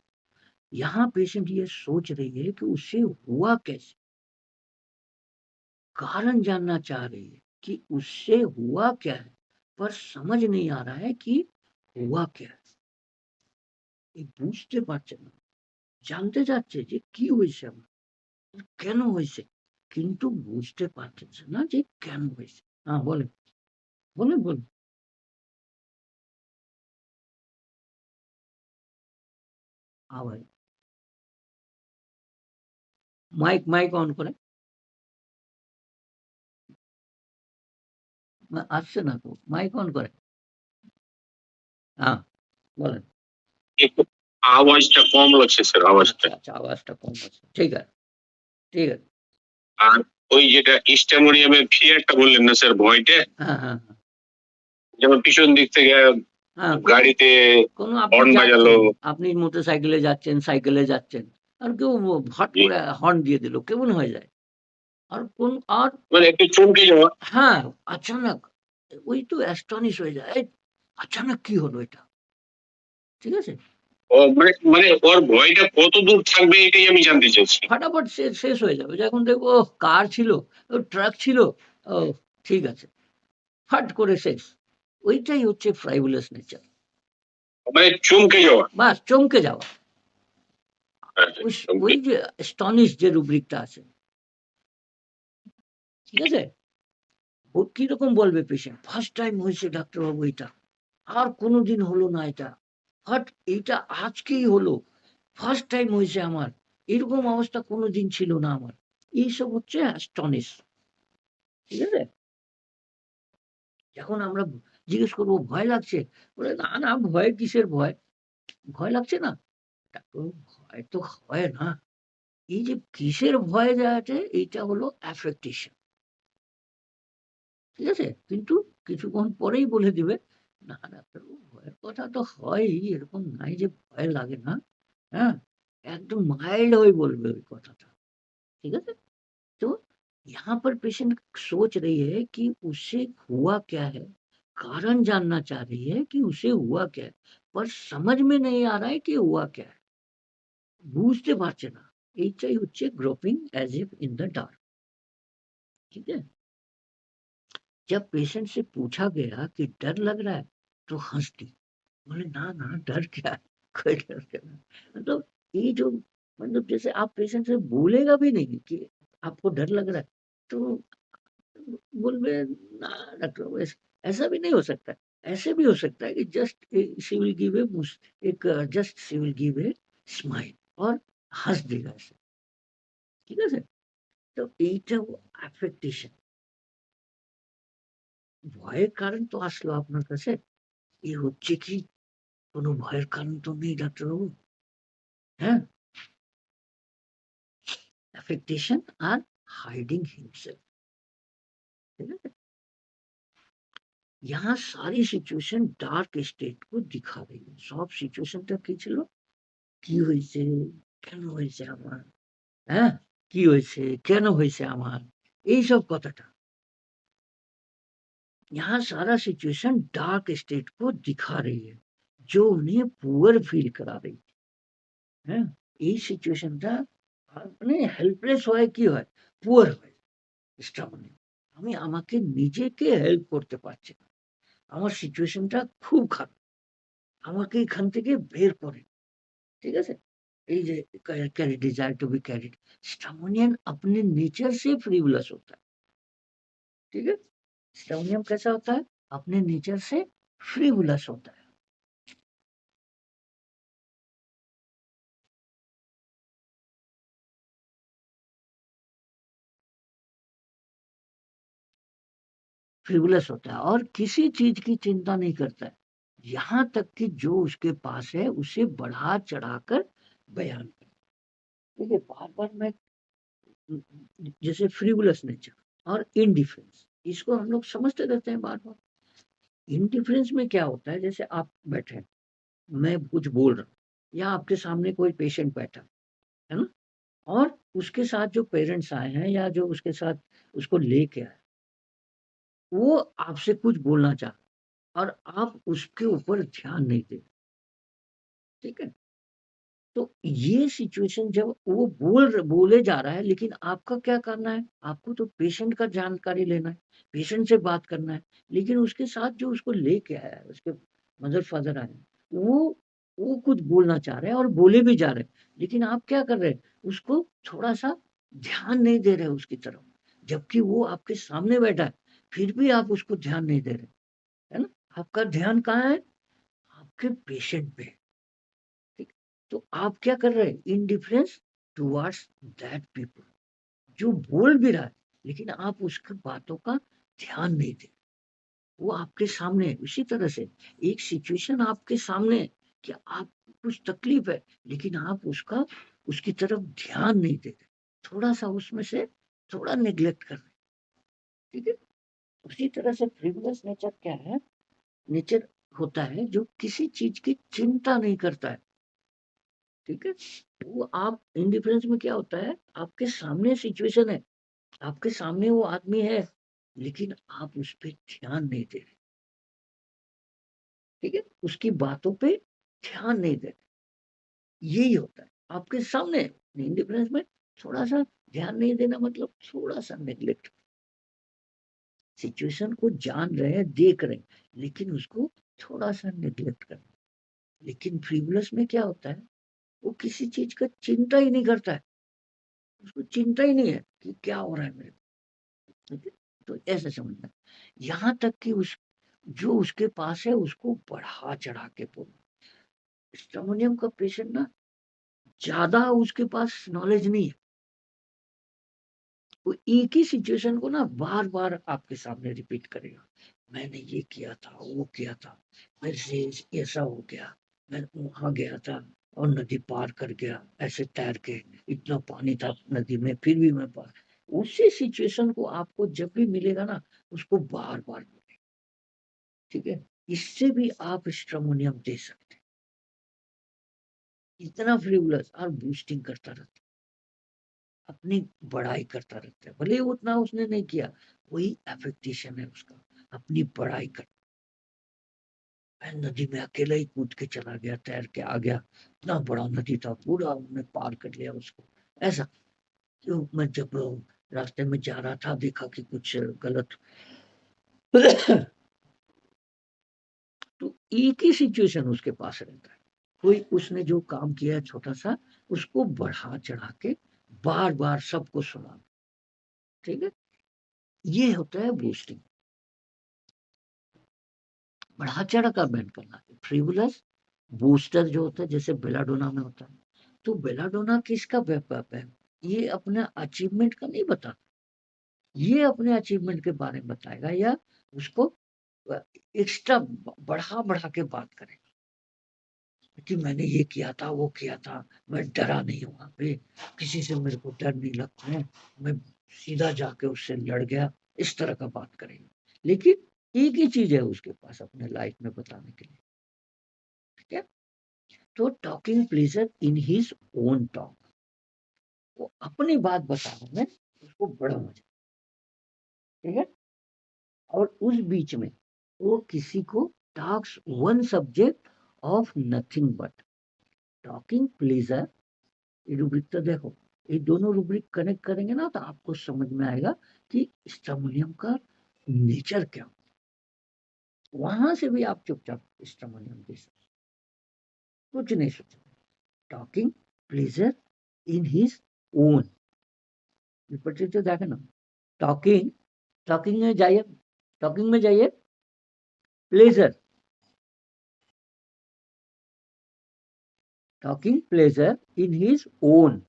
Speaker 1: यहाँ पेशेंट ये सोच रही है कि उसे हुआ कैसे, कारण जानना चाह रही है कि उससे हुआ क्या है, पर समझ नहीं आ रहा है कि हुआ क्या है। এই বুঝতে পারছে না, জানতে চাচ্ছে যে কি হয়েছে আমার, কেন হয়েছে, কিন্তু বুঝতে পারতেছে না যে কেন হয়েছে। হ্যাঁ বলেন, বলেন বলেন। हाँ भाई, মাইক মাইক অন করে, আসছে না তো, মাইক অন করে। হ্যাঁ বলেন।
Speaker 2: একটু আওয়াজটা কম লাগছে স্যার, আওয়াজটা।
Speaker 1: আচ্ছা আচ্ছা, আওয়াজটা কম আছে, ঠিক আছে, ঠিক আছে।
Speaker 2: আর ওই যেটা স্টেমোনিয়ামের ফিয়ারটা বললেন না স্যার, ভয়টা,
Speaker 1: হ্যাঁ হ্যাঁ হ্যাঁ
Speaker 2: যেমন পিছন দিক থেকে
Speaker 1: হ্যাঁ,
Speaker 2: গাড়িতে
Speaker 1: কোনো আপনি
Speaker 2: হর্ন বাজালো,
Speaker 1: যাচ্ছেন, আপনি মোটর সাইকেলে যাচ্ছেন, সাইকেলে যাচ্ছেন, আর কেউ হট
Speaker 2: জি,
Speaker 1: করে হর্ন দিয়ে দিল, কেমন হয়ে যায়। আর কোন আর,
Speaker 2: মানে একটু চমকে যাওয়া।
Speaker 1: হ্যাঁ, আচানক ওই তো অ্যাস্টনিশ হয়ে যায়, এই, আচানক কি হলো এটা, ঠিক আছে।
Speaker 2: ও মানে মানে ওর ভয়টা কত দূর থাকবে এটাই আমি জানতে চাইছি।
Speaker 1: ফাটাফট শেষ হয়ে যাবে, যখন দেখবো কার ছিল, ট্রাক ছিল, ও ঠিক আছে, ফাট করে শেষ। ওইটাই হচ্ছে ফ্রাইবুলাস নেচার,
Speaker 2: মানে চমকে যাওয়া।
Speaker 1: বাস চমকে যাওয়া।
Speaker 2: হ্যাঁ,
Speaker 1: ওই
Speaker 2: চমকে।
Speaker 1: যে স্টনিশ যে রুব্রিকটা আছে, ঠিক আছে, ও কিরকম বলবে পেশেন্ট, ফার্স্ট টাইম হয়েছে ডাক্তারবাবু এটা, আর কোনোদিন হলো না এটা, বাট এইটা আজকেই হলো, ফার্স্ট টাইম হয়েছে আমার, এরকম অবস্থা কোনোদিন ছিল না আমার, এইসব হচ্ছে স্টনিশ, ঠিক আছে। যখন আমরা জিজ্ঞেস করবো ভয় লাগছে, বলে না না, ভয় কিসের ভয়, ভয় লাগছে না, দেখো ভয় তো হয় না, এই যে কিসের ভয় যাচ্ছে এইটা হলো অ্যাফেক্টেশন, ঠিক আছে? কিন্তু কিছুক্ষণ পরেই বলে দিবে, না ডাক্তারবাবু ভয়ের কথা তো হয়ই, এরকম নাই যে ভয় লাগে না, হ্যাঁ? একদম माइल्ड হয়ে বলবে ওই কথাটা, ठीक है? तो यहाँ पर पेशेंट सोच रही है कि उसे हुआ क्या है? कारण जानना चाह रही है कि उसे हुआ क्या है? पर समझ में नहीं आ रहा है कि हुआ क्या है? বুঝতে পারছে না। এইটাই হচ্ছে groping as if in the dark, ठीक है? जब पेशेंट से पूछा गया कि डर लग रहा है, तो हँस दी। बोले ना, ना डर क्या है? कोई डर क्या है? मतलब ये जो मतलब जैसे आप पेशेंट से बोलेगा भी नहीं कि आपको डर लग रहा है, तो बोलबे ना डॉक्टर साहब ऐसा भी नहीं हो सकता है। ऐसे भी हो सकता है कि जस्ट शी विल गिव एक just she will give a smile और हँस देगा ऐसे। ঠিক আছে? তো এইটা affectation ভয়ের কারণ তো আসলো আপনার কাছে। এ হচ্ছে কি কোনো ভয়ের কারণ তো নেই ডাক্তারবাবু। হ্যাঁ? affectation আর hiding himself, ঠিক আছে? यहाँ सारी সিচুয়েশন ডার্ক স্টেট को दिखा रही है। সব সিচুয়েশনটা কি ছিল? কি হইছে? কেন হইছে আমার? হ্যাঁ? কি হয়েছে? কেন হয়েছে আমার? এইসব কথাটা। यहाँ सारा सिचुएशन डार्क स्टेट को दिखा रही है, जो उन्हें पुअर फील करा रही है। হ্যাঁ? এই সিচুয়েশনটা মানে হেল্পলেস হয় কি হয়? পুয়ার হয়। এক্সট্রা মানে আমি আমাকে নিজেকে হেল্প করতে পারছি না। আমার সিচুয়েশনটা খুব খারাপ। আমাকে এখান থেকে বের করেন। ঠিক আছে? এই যে carry desire to be carried स्टामोनियन अपने नेचर से फ्रीवलेस होता है। ठीक है? स्टामोनियम कैसा होता है? अपने नेचर से फ्रीवलेस होता है। फ्रीवलेस होता है और किसी चीज की चिंता नहीं करता है। यहाँ तक कि जो उसके पास है उसे बढ़ा चढ़ाकर बयान कर। देखिए बार-बार मैं जैसे फ्रीवलेस नेचर और इंडिफरेंस इसको हम लोग समझते रहते हैं बार-बार। इंडिफरेंस में क्या होता है जैसे आप बैठे हैं, मैं कुछ बोल रहा हूँ या आपके सामने कोई पेशेंट बैठा है ना? और उसके साथ जो पेरेंट्स आए हैं या जो उसके साथ उसको लेके आए, वो आपसे कुछ बोलना चाह रहा है और आप उसके ऊपर ध्यान नहीं दे रहे, ठीक है? तो ये सिचुएशन जब वो बोले जा रहा है लेकिन आपका क्या करना है? आपको तो पेशेंट का जानकारी लेना है, पेशेंट से बात करना है, लेकिन उसके साथ जो उसको लेके आया है, उसके मदर-फादर आए हैं, वो कुछ बोलना चाह रहे हैं और बोले भी जा रहे हैं, लेकिन आप क्या कर रहे हैं? उसको थोड़ा-सा ध्यान नहीं दे रहे उसकी तरफ, जबकि वो आपके सामने बैठा है, फिर भी आप उसको ध्यान नहीं दे रहे, है ना? आपका ध्यान कहाँ है? आपके पेशेंट पे। ठीक? तो आप क्या कर रहे हैं? इंडिफरेंस टुवर्ड्स दैट पीपल जो बोल भी रहा है, लेकिन आप उसकी बातों का ध्यान नहीं दे। वो आपके सामने है। इसी तरह से एक सिचुएशन आपके सामने है कि आप कुछ तकलीफ है, लेकिन आप उसकी तरफ ध्यान नहीं दे रहे। थोड़ा-सा उसमें से थोड़ा नेग्लेक्ट कर रहे हैं, ठीक है? उसी तरह से फ्रीवलेस नेचर क्या है? नेचर होता है जो किसी चीज़ की चिंता नहीं करता है। ठीक है? वो आप इंडिफरेंस में क्या होता है, आपके सामने सिचुएशन है, आपके सामने वो आदमी है, लेकिन आप उस पे ध्यान नहीं दे रहे, ठीक है? उसकी बातों पे ध्यान नहीं दे रहे, यही होता है। आपके सामने इंडिफरेंस में थोड़ा-सा ध्यान नहीं देना मतलब थोड़ा-सा नेग्लेक्ट, सिचुएशन को जान रहे हैं, देख रहे हैं, लेकिन उसको थोड़ा-सा नेग्लेक्ट करना। लेकिन फ्रीवलेस में क्या होता है, वो किसी चीज़ का चिंता ही नहीं करता है, उसको चिंता ही नहीं है कि क्या हो रहा है मेरे ठीक है? तो ऐसे समझना। यहाँ तक कि उस जो उसके पास है उसको बढ़ा-चढ़ा के बोलना। स्टोमोनियम का पेशेंट ना ज़्यादा उसके पास नॉलेज नहीं है। वो एक ही सिचुएशन को ना बार-बार आपके सामने रिपीट करेगा। मैंने ये किया था, वो किया था, मेरे से ऐसा हो गया, मैं वहाँ गया था, और नदी पार कर गया ऐसे तैर के, इतना पानी था नदी में फिर भी मैं पार। उसी सिचुएशन को आपको जब भी मिलेगा ना, उसको बार बार बोले, ठीक है। इससे भी आप स्ट्रमोनियम दे सकते हैं। इतना फ्रीवलस और बूस्टिंग करता रहता है, अपनी बड़ाई करता रहता है, भले उतना उसने नहीं किया, वही एफेक्टेशन है उसका, अपनी बड़ाई कर। मैं नदी में अकेला ही कूद के चला गया, तैर के आ गया, इतना बड़ा नदी था, पूरा हमने पार कर लिया उसको। ऐसा तो मैं जब रास्ते में जा रहा था, देखा कि कुछ गलत तो एक ही सिचुएशन उसके पास रहता है, कोई उसने जो काम किया है छोटा सा, उसको बढ़ा चढ़ा के बार बार सबको सुना, ठीक है। ये होता है बूस्टिंग, बढ़ा चढ़ा कर बैंड करना। फ्रीवुलस बूस्टर जो होता है, जैसे बेलाडोना में होता है, तो बेलाडोना किसका बैकअप है, ये अपने अचीवमेंट का नहीं बता, ये अपने अचीवमेंट के बारे में बताएगा, या उसको एक्स्ट्रा बढ़ा बढ़ा के बात करेगा कि मैंने ये किया था, वो किया था, मैं डरा नहीं हूँ वहां पे, किसी से मेरे को डर नहीं लगता है, मैं सीधा जाके उससे लड़ गया, इस तरह का बात करेगा। लेकिन एक ही चीज है उसके पास अपने लाइफ में बताने के लिए, ठीक है। तो talking pleasure in his own talk, वो अपनी बात बताने में उसको बड़ा मजा, ठीक है। और उस बीच में वो किसी को talks one subject of nothing but talking pleasure. ये रूब्रिक तो देखो, ये दोनों रूब्रिक कनेक्ट करेंगे ना, तो आपको समझ में आएगा कि स्ट्रमोनियम का नेचर क्या, वहां से भी आप चुपचाप स्ट्रमोनियम दे सकते, कुछ नहीं सोचना। Talking pleasure in his own, विपरीत तो देखा ना, टॉकिंग, टॉकिंग में जाइए, टॉकिंग में जाइए, pleasure, talking pleasure in his own.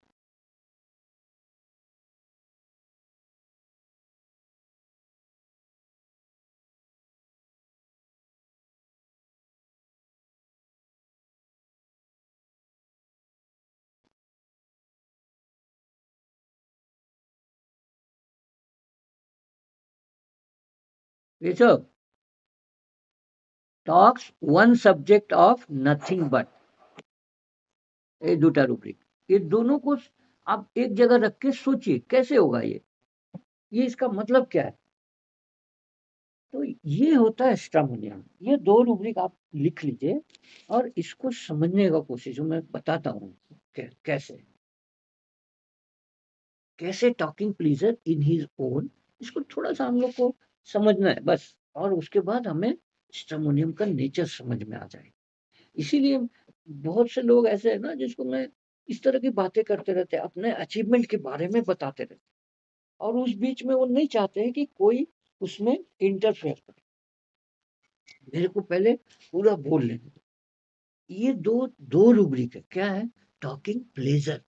Speaker 1: Keshav, talks one subject of nothing but, ये दूटा रूब्रिक, ये दोनों को आप एक जगह रख के सोचिए कैसे होगा ये इसका मतलब क्या है। तो ये होता है स्ट्रमोनियम। ये दो रूब्रिक आप लिख लीजिए और इसको समझने का कोशिश, मैं बताता हूँ कैसे कैसे टॉकिंग प्लीजर इन हिज ओन, इसको थोड़ा सा हम लोग को समझना है बस, और उसके बाद हमें स्ट्रमोनियम का नेचर समझ में आ जाए। इसीलिए बहुत से लोग ऐसे है ना, जिसको मैं इस तरह की बातें करते रहते हैं, अपने अचीवमेंट के बारे में बताते रहते हैं, और उस बीच में वो नहीं चाहते हैं कि कोई उसमें इंटरफेयर करे, मेरे को पहले पूरा बोल लेने दो। ये दो दो रूब्रिक है, क्या है, टॉकिंग प्लेजर,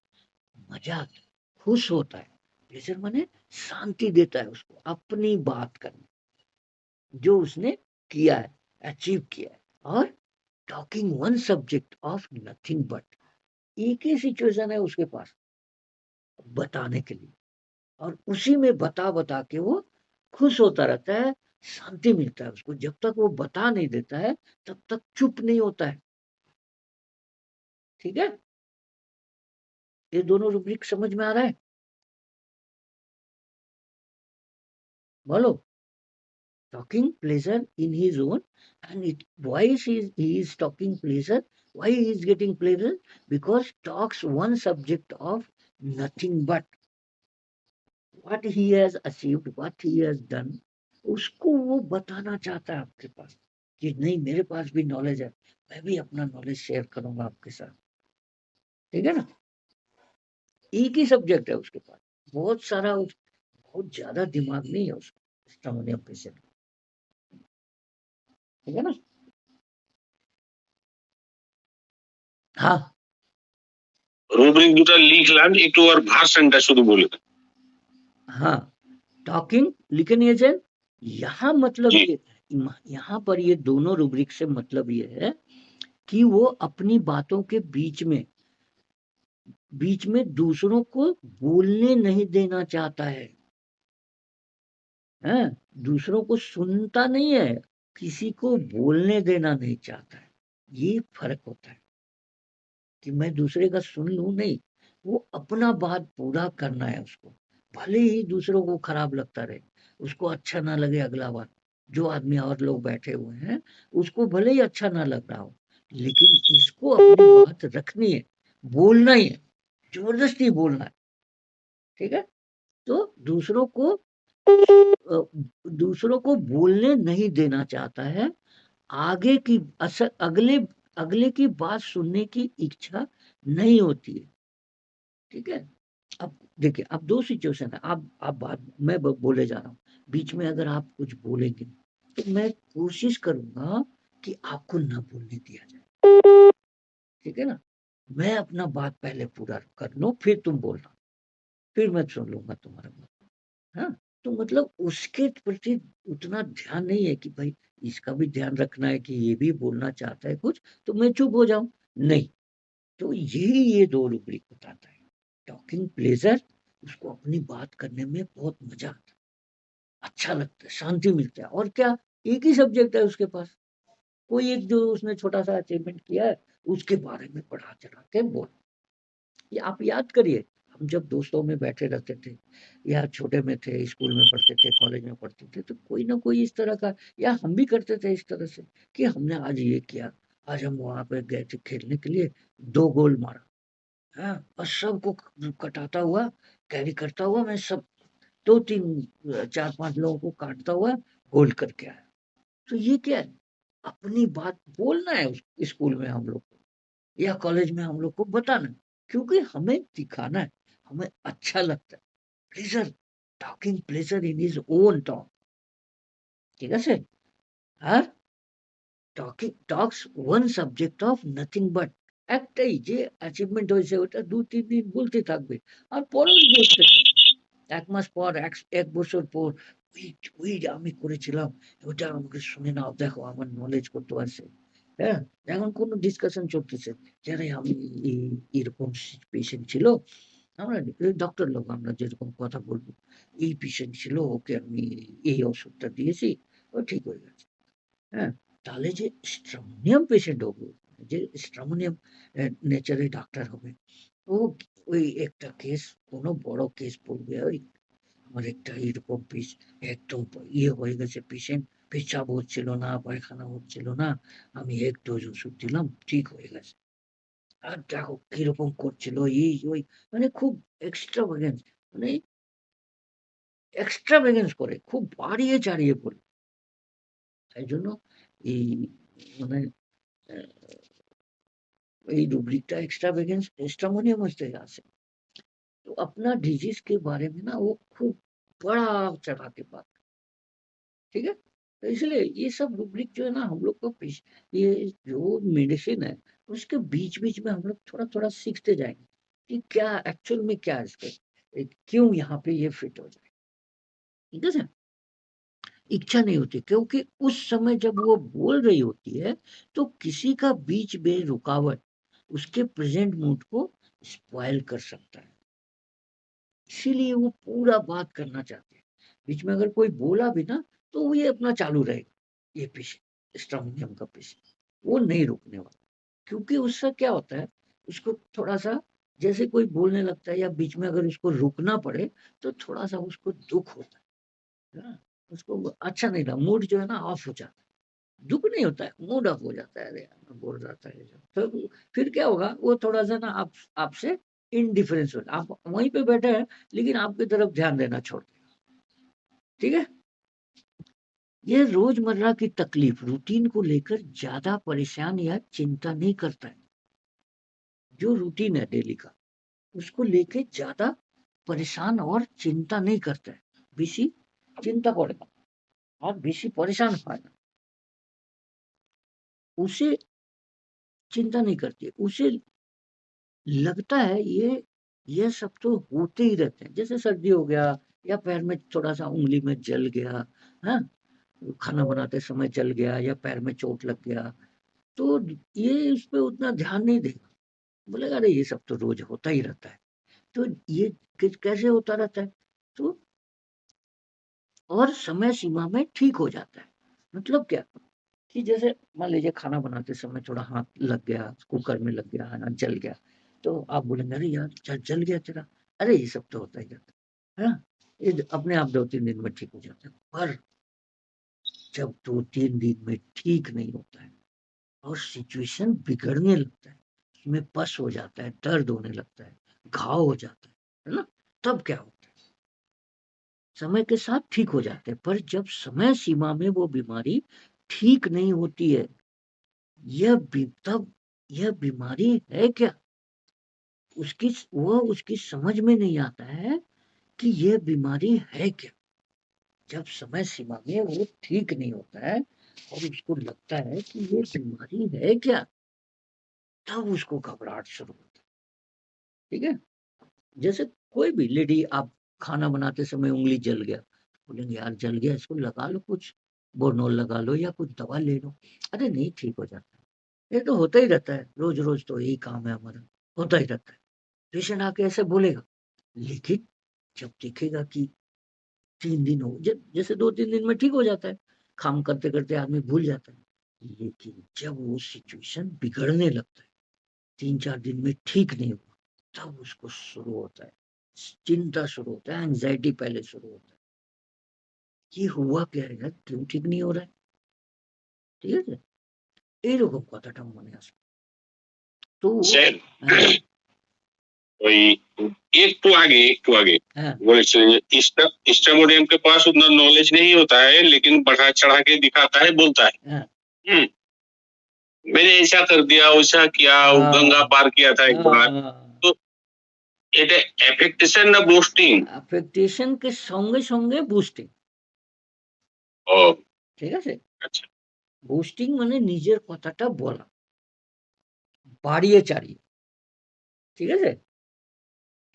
Speaker 1: मजा आता है, खुश होता है, प्लेजर माने शांति देता है उसको अपनी बात करने, जो उसने किया है, अचीव किया है। और talking one subject of nothing but, एक ही सिचुएशन है उसके पास बताने के लिए, और उसी में बता बता के वो खुश होता रहता है, शांति मिलता है उसको, जब तक वो बता नहीं देता है तब तक चुप नहीं होता है, ठीक है। ये दोनों रूब्रिक समझ में आ रहा है, बोलो। Talking pleasure in his own, and why he is talking pleasure, why he is getting pleasure, because talks one subject of nothing but what he has achieved, what he has done, उसको वो बताना चाहता है आपके पास कि नहीं, मेरे पास भी नॉलेज है, मैं भी अपना नॉलेज शेयर करूंगा आपके साथ, ठीक है ना। एक ही सब्जेक्ट है उसके पास, बहुत सारा बहुत ज्यादा दिमाग नहीं है उसका स्टमोनियम पेशेंट, ठीक है ना। हाँ
Speaker 2: রুব্রিক দুটা লিখলাম, একটু আর ভার্সনটা শুধু বলে দেন।
Speaker 1: हाँ, टॉकिंग लिखे नहीं है, यहाँ मतलब
Speaker 2: জি।
Speaker 1: ये, यहाँ पर ये दोनों रूब्रिक से मतलब ये है कि वो अपनी बातों के बीच में दूसरों को बोलने नहीं देना चाहता है। दूसरों को सुनता नहीं है, किसी को बोलने देना नहीं चाहता है। ये फर्क होता है कि मैं दूसरे का सुन लूं, नहीं, वो अपना बात पूरा करना है उसको, भले ही दूसरों को खराब लगता रहे, उसको अच्छा ना लगे अगला बार, जो आदमी और लोग बैठे हुए हैं उसको भले ही अच्छा ना लग रहा हो, लेकिन इसको अपनी बात रखनी है, बोलना ही है, जबरदस्ती बोलना है। ठीक है, तो दूसरों को बोलने नहीं देना चाहता है, आगे की अगले अगले की बात सुनने की इच्छा नहीं होती है। ठीक है, अब देखिए, अब दो सिचुएशन है, आप बात मैं बोले जा रहा हूँ, बीच में अगर आप कुछ बोलेंगे तो मैं कोशिश करूंगा कि आपको ना बोलने दिया जाए। ठीक है ना, मैं अपना बात पहले पूरा कर लूं, फिर तुम बोलना, फिर मैं सुन लूंगा तुम्हारा बात। हाँ, तो मतलब उसके प्रति उतना ध्यान नहीं है कि भाई इसका भी ध्यान रखना है कि ये भी बोलना चाहता है कुछ, तो मैं चुप हो जाऊं, नहीं। तो यही ये दो रूब्रिक बताता है। टॉकिंग प्लेजर, उसको अपनी बात करने में बहुत मजा आता है, अच्छा लगता है, शांति मिलता है, और क्या, एक ही सब्जेक्ट है उसके पास, कोई एक जो उसने छोटा सा अचीवमेंट किया है उसके बारे में बढ़ा चढ़ा के बोल। ये आप याद करिए, हम जब दोस्तों में बैठे रहते थे, या छोटे में थे, स्कूल में पढ़ते थे, कॉलेज में पढ़ते थे, तो कोई ना कोई इस तरह का, या हम भी करते थे इस तरह से कि हमने आज ये किया, आज हम वहां पे गए थे खेलने के लिए, 2 गोल मारा। हाँ, और सबको कटाता हुआ, कैरी करता हुआ, मैं सब 2 3 4 5 लोगों को काटता हुआ गोल करके आया। तो ये क्या है, अपनी बात बोलना है स्कूल में हम लोग को, या कॉलेज में हम लोग को बताना है, क्योंकि हमें दिखाना है, हमें अच्छा लगता है। Pleasure, talking pleasure in his own talk. ঠিক আছে, আর talks one subject of nothing but, একটাই যে অ্যাচিভমেন্ট হয়েছে ওটা 2 3 দিন বলতে থাকবে, আর পরেও বলতে থাকবে। 1 মাস পর, 1 বছর পর, ওই ওই আমি করেছিলাম, ওটা আমাকে শুনে নাও, দেখো আমার নলেজ কত আছে। হ্যাঁ, এখন কোনো ডিসকাশন চলতেছে যে আরে আমি এরকম পেশেন্ট ছিল, আমরা ডক্টর লোক, আমরা যেরকম কথা বলবো, এই পেশেন্ট ছিল, ওকে আমি এই ওষুধটা দিয়েছি, ও ঠিক হয়ে গেছে। হ্যাঁ, তাহলে যে স্ট্রমোনিয়াম পেশেন্ট হবে, যে স্ট্রমোনিয়াম নেচারের ডাক্তার হবে, ও ওই একটা কেস, কোনো বড় কেস পড়বে, ওই আমার একটা এরকম একদম ইয়ে হয়ে গেছে পেশেন্ট, পেচ্ছাব হচ্ছিল না, পায়খানা হচ্ছিল না, আমি 1 ডোজ ওষুধ দিলাম, ঠিক হয়ে গেছে। আর দেখো কিরকম করছিল, এই ওই, মানে খুব এক্সট্রাভাগেন্স, মানে এক্সট্রাভাগেন্স করে, খুব বাড়িয়ে চাড়িয়ে বলে। তাই জন্য এই মানে এই रूब्रिक एक्स्ट्रावेगेंस टेस्टिमोनियम से आसे, तो अपना डिजीज के बारे में ना वो खूब बड़ा चढ़ा के बात, ठीक है, तो इसलिए ये सब रूब्रिक जो है ना हम लोग को ये जो मेडिसिन है उसके बीच बीच में हम लोग थोड़ा थोड़ा सीखते जाएंगे कि क्या एक्चुअल में क्या है इसके, क्यों यहाँ पे ये फिट हो जाए। ठीक है सर, इच्छा नहीं होती, क्योंकि उस समय जब वो बोल रही होती है तो किसी का बीच में रुकावट उसके प्रेजेंट मूड को स्पॉइल कर सकता है, इसीलिए वो पूरा बात करना चाहते हैं। बीच में अगर कोई बोला भी ना तो वो ये अपना चालू रहेगा, ये पेशेंट स्ट्रॉन्गियम का पेशेंट, वो नहीं रुकने वाला, क्योंकि उससे क्या होता है, उसको थोड़ा सा, जैसे कोई बोलने लगता है या बीच में अगर उसको रुकना पड़े तो थोड़ा सा उसको दुख होता है ना? उसको अच्छा नहीं लगा, मूड जो है ना ऑफ हो जाता है, दुख नहीं होता है, मूड ऑफ हो जाता है, अरे यार मैं बोल रहा था ये सब। फिर क्या होगा, वो थोड़ा सा ना आपसे इनडिफरेंस होगा, आप वहीं पे बैठे हैं लेकिन आपकी तरफ ध्यान देना छोड़ देगा। ठीक है, ये रोजमर्रा की तकलीफ, रूटीन को लेकर ज्यादा परेशान या चिंता नहीं करता है। जो रूटीन है डेली का, उसको लेके ज्यादा परेशान और चिंता नहीं करता है, बेसी चिंता करे ना, और बेसी परेशान হয় না, उसे चिंता नहीं करती है, उसे लगता है ये सब तो होते ही रहते हैं, जैसे सर्दी हो गया, या पैर में थोड़ा सा उंगली में जल गया, हाँ, खाना बनाते समय जल गया, या पैर में चोट लग गया, तो ये इस पे उतना ध्यान नहीं देगा, बोलेगा अरे ये सब तो रोज होता ही रहता है। तो ये कैसे होता रहता है? तो और समय सीमा में ठीक हो जाता है। मतलब क्या कि जैसे मान लीजिए खाना बनाते समय थोड़ा हाथ लग गया, कुकर में लग गया, है ना, जल गया, तो आप बोलेंगे अरे यार जल गया तेरा। अरे ये सब तो होता ही रहता है ना? ये अपने आप 2-3 दिन में ठीक हो जाता है। पर जब 2-3 दिन में ठीक नहीं होता है और सिचुएशन बिगड़ने लगता है, उसमें पस हो जाता है, दर्द होने लगता है, घाव हो जाता है ना? तब क्या होता है? समय के साथ ठीक हो जाते हैं, पर जब समय सीमा में वो बीमारी ठीक नहीं होती है, तब यह बीमारी है क्या? उसकी समझ में नहीं आता है कि यह बीमारी है क्या? जब समय सीमा में वो ठीक नहीं होता है और उसको लगता है कि ये बीमारी है क्या, तब उसको घबराहट शुरू होती है। ठीक है? जैसे कोई भी लेडी, आप खाना बनाते समय उंगली जल गया, बोलेंगे यार जल गया, इसको लगा लो कुछ, बोरनॉल लगा लो या कुछ दवा ले लो। अरे नहीं, ठीक हो जाता है। ये तो होता ही रहता है, रोज रोज तो यही काम है हमारा, होता ही रहता है। पेशेंट आके ऐसे बोलेगा, लेकिन जब देखेगा कि 3 दिन हो, जैसे 2-3 दिन में ठीक हो जाता है, काम करते करते आदमी भूल जाता है। लेकिन जब वो सिचुएशन बिगड़ने लगता है, 3-4 दिन में ठीक नहीं हुआ, तब उसको शुरू होता है, चिंता शुरू होता है, एंजाइटी पहले शुरू होता है। ये हुआ क्या है यार, क्यों ठीक नहीं हो रहा है? ঠিক আছে? এইরকম কথাটা মনে আসে। তো
Speaker 2: স্যার,
Speaker 1: হ্যাঁ,
Speaker 2: ওই একটু আগে
Speaker 1: হ্যাঁ,
Speaker 2: বলেছিলেন যে स्टेमोडियम के पास उतना नॉलेज नहीं होता है, लेकिन बढ़ा चढ़ा के दिखाता है, बोलता है।
Speaker 1: হ্যাঁ,
Speaker 2: हम्म, मैंने ऐसा कर दिया, वैसा किया, वो गंगा
Speaker 1: हाँ,
Speaker 2: पार किया था एक बार।
Speaker 1: हाँ।
Speaker 2: तो এটা এফেক্টেশন না বুস্টিং?
Speaker 1: অ্যাফেক্টেশন কে সঙ্গে সঙ্গে বুস্টিং।
Speaker 2: ও
Speaker 1: ঠিক আছে?
Speaker 2: আচ্ছা।
Speaker 1: বুস্টিং মানে নিজের কথাটা বলা, বাড়িয়ে চাড়িয়ে। ঠিক আছে?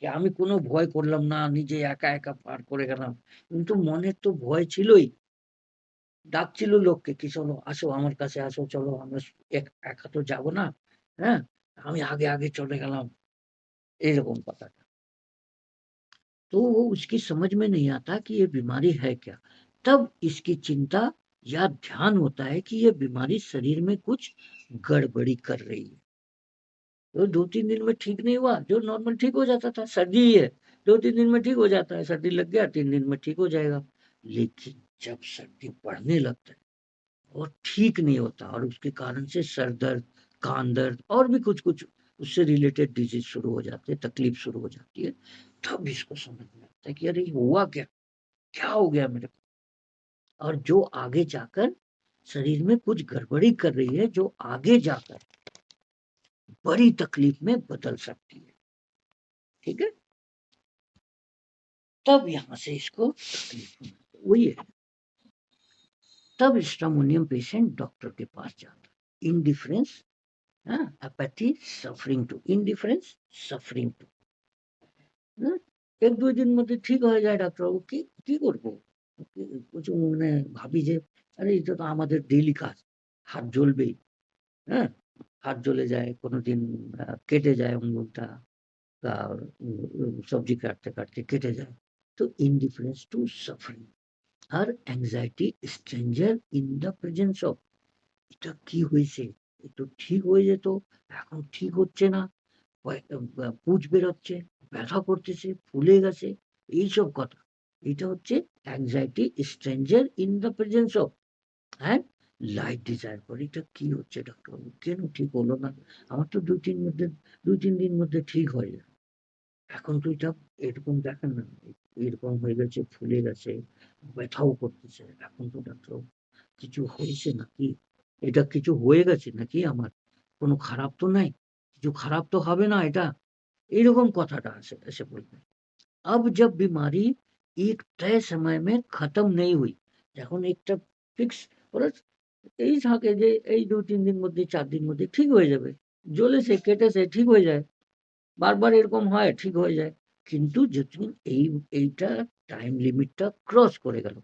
Speaker 1: যে আমি কোনো ভয় করলাম না, নিজে একা একা পার করে গেলাম। কিন্তু মনের তো ভয় ছিলই। ডাকছিল লোককে কি চলো আসো আমার কাছে আসো, চলো আমরা একা তো যাব না। হ্যাঁ? আমি আগে আগে চলে গেলাম। এরকম কথাটা। तो वो उसकी समझ में नहीं आता कि ये बीमारी है क्या। तब इसकी चिंता या ध्यान होता है कि ये बीमारी शरीर में कुछ गड़बड़ी कर रही है। तो 2-3 दिन में ठीक नहीं हुआ, जो नॉर्मल ठीक हो जाता था, सर्दी ही है, 2-3 दिन में ठीक हो जाता है, सर्दी लग गया 3 दिन में ठीक हो जाएगा। लेकिन जब सर्दी बढ़ने लगता है और ठीक नहीं होता और उसके कारण से सर दर्द, कान दर्द और भी कुछ-कुछ उससे रिलेटेड डिज़ीज़ शुरू हो जाते हैं, तकलीफ शुरू हो जाती है, तब इसको समझ में आता है कि अरे! ये हुआ क्या? क्या हो गया मेरे को? और जो आगे जाकर शरीर में कुछ गड़बड़ी कर रही है, जो आगे जाकर बड़ी तकलीफ में बदल सकती है। ठीक है? तब यहाँ से इसको तकलीफ होना, वही है। तब स्ट्रामोनियम पेशेंट डॉक्टर के पास जाता है। इंडिफरेंस, हाँ, apathy, suffering to indifference, suffering to, হ্যাঁ? ১-২ দিন মধ্যে ঠিক হয়ে যায় ডাক্তারবাবু। কি করব? কিছু মানে ভাবি যে আরে এটা তো আমাদের ডেইলি কাজ। হাত জ্বলবেই, হ্যাঁ? হাত জ্বলে যায়, কোনদিন কেটে যায় আঙুলটা, আ সবজি কাটতে, কাটতে কেটে যায়। তো indifference to suffering R anxiety stranger in the presence of, এটা কি হয়েছে? এ তো ঠিক হয়ে যেত, এখন ঠিক হচ্ছে না। পুঁজ বেরোচ্ছে, ব্যথা করতেছে, ফুলে গেছে, এইসব কথা। এটা হচ্ছে anxiety stranger in the presence of and light desire for, এটা কি হচ্ছে ডাক্তারবাবু? কেন ঠিক হলো না? আমার তো ২-৩ দিন মধ্যে ঠিক হয়ে যায়। এখন তো এটা এরকম দেখেন না, এরকম হয়ে গেছে, ফুলে গেছে, ব্যথাও করতেছে। এখন তো ডাক্তারবাবু কিছু হয়েছে নাকি? এটা কিছু হয়ে গেছে নাকি আমার? কোনো খারাপ তো নাই? কিছু খারাপ তো হবে না এটা? এইরকম কথাটা এসে বলবে। अब जब बीमारी एक तय समय में खत्म नहीं हुई, যখন একটা ফিক্স ওরা এই থাকে যে এই ২-৩ দিন মধ্যে ৪ দিন মধ্যে ঠিক হয়ে যাবে। জ্বলেছে, কেটেছে, ঠিক হয়ে যায়। বারবার এরকম হয়, ঠিক হয়ে যায়। কিন্তু যখন এইটা টাইম লিমিটটা ক্রস করে গেল,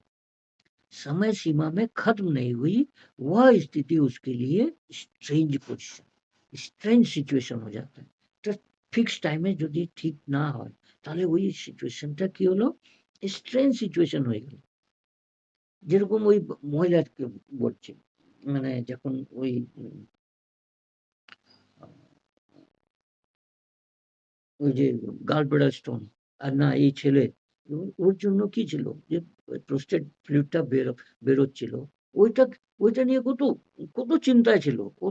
Speaker 1: समय सीमा में खत्म नहीं हुई, वह स्थिति उसके लिए स्ट्रेंज पोजिशन, स्ट्रेंज सिचुएशन हो जाता है। तो ফিক্স টাইমে যদি ঠিক না হয় তাহলে ওই সিচুয়েশনটা কি হলো, স্ট্রেঞ্জ সিচুয়েশন হয়ে গেল। যেরকম ওই মহিলাকে বলছি, মানে যখন ওই ওই যে গালব্লাডার স্টোন, আর না এই ছেলে, ওর জন্য কি ছিল যে প্রোস্টেট ফ্লুইডটা বেরোচ্ছিল, ওইটা ওইটা নিয়ে কত কত চিন্তায় ছিল। ও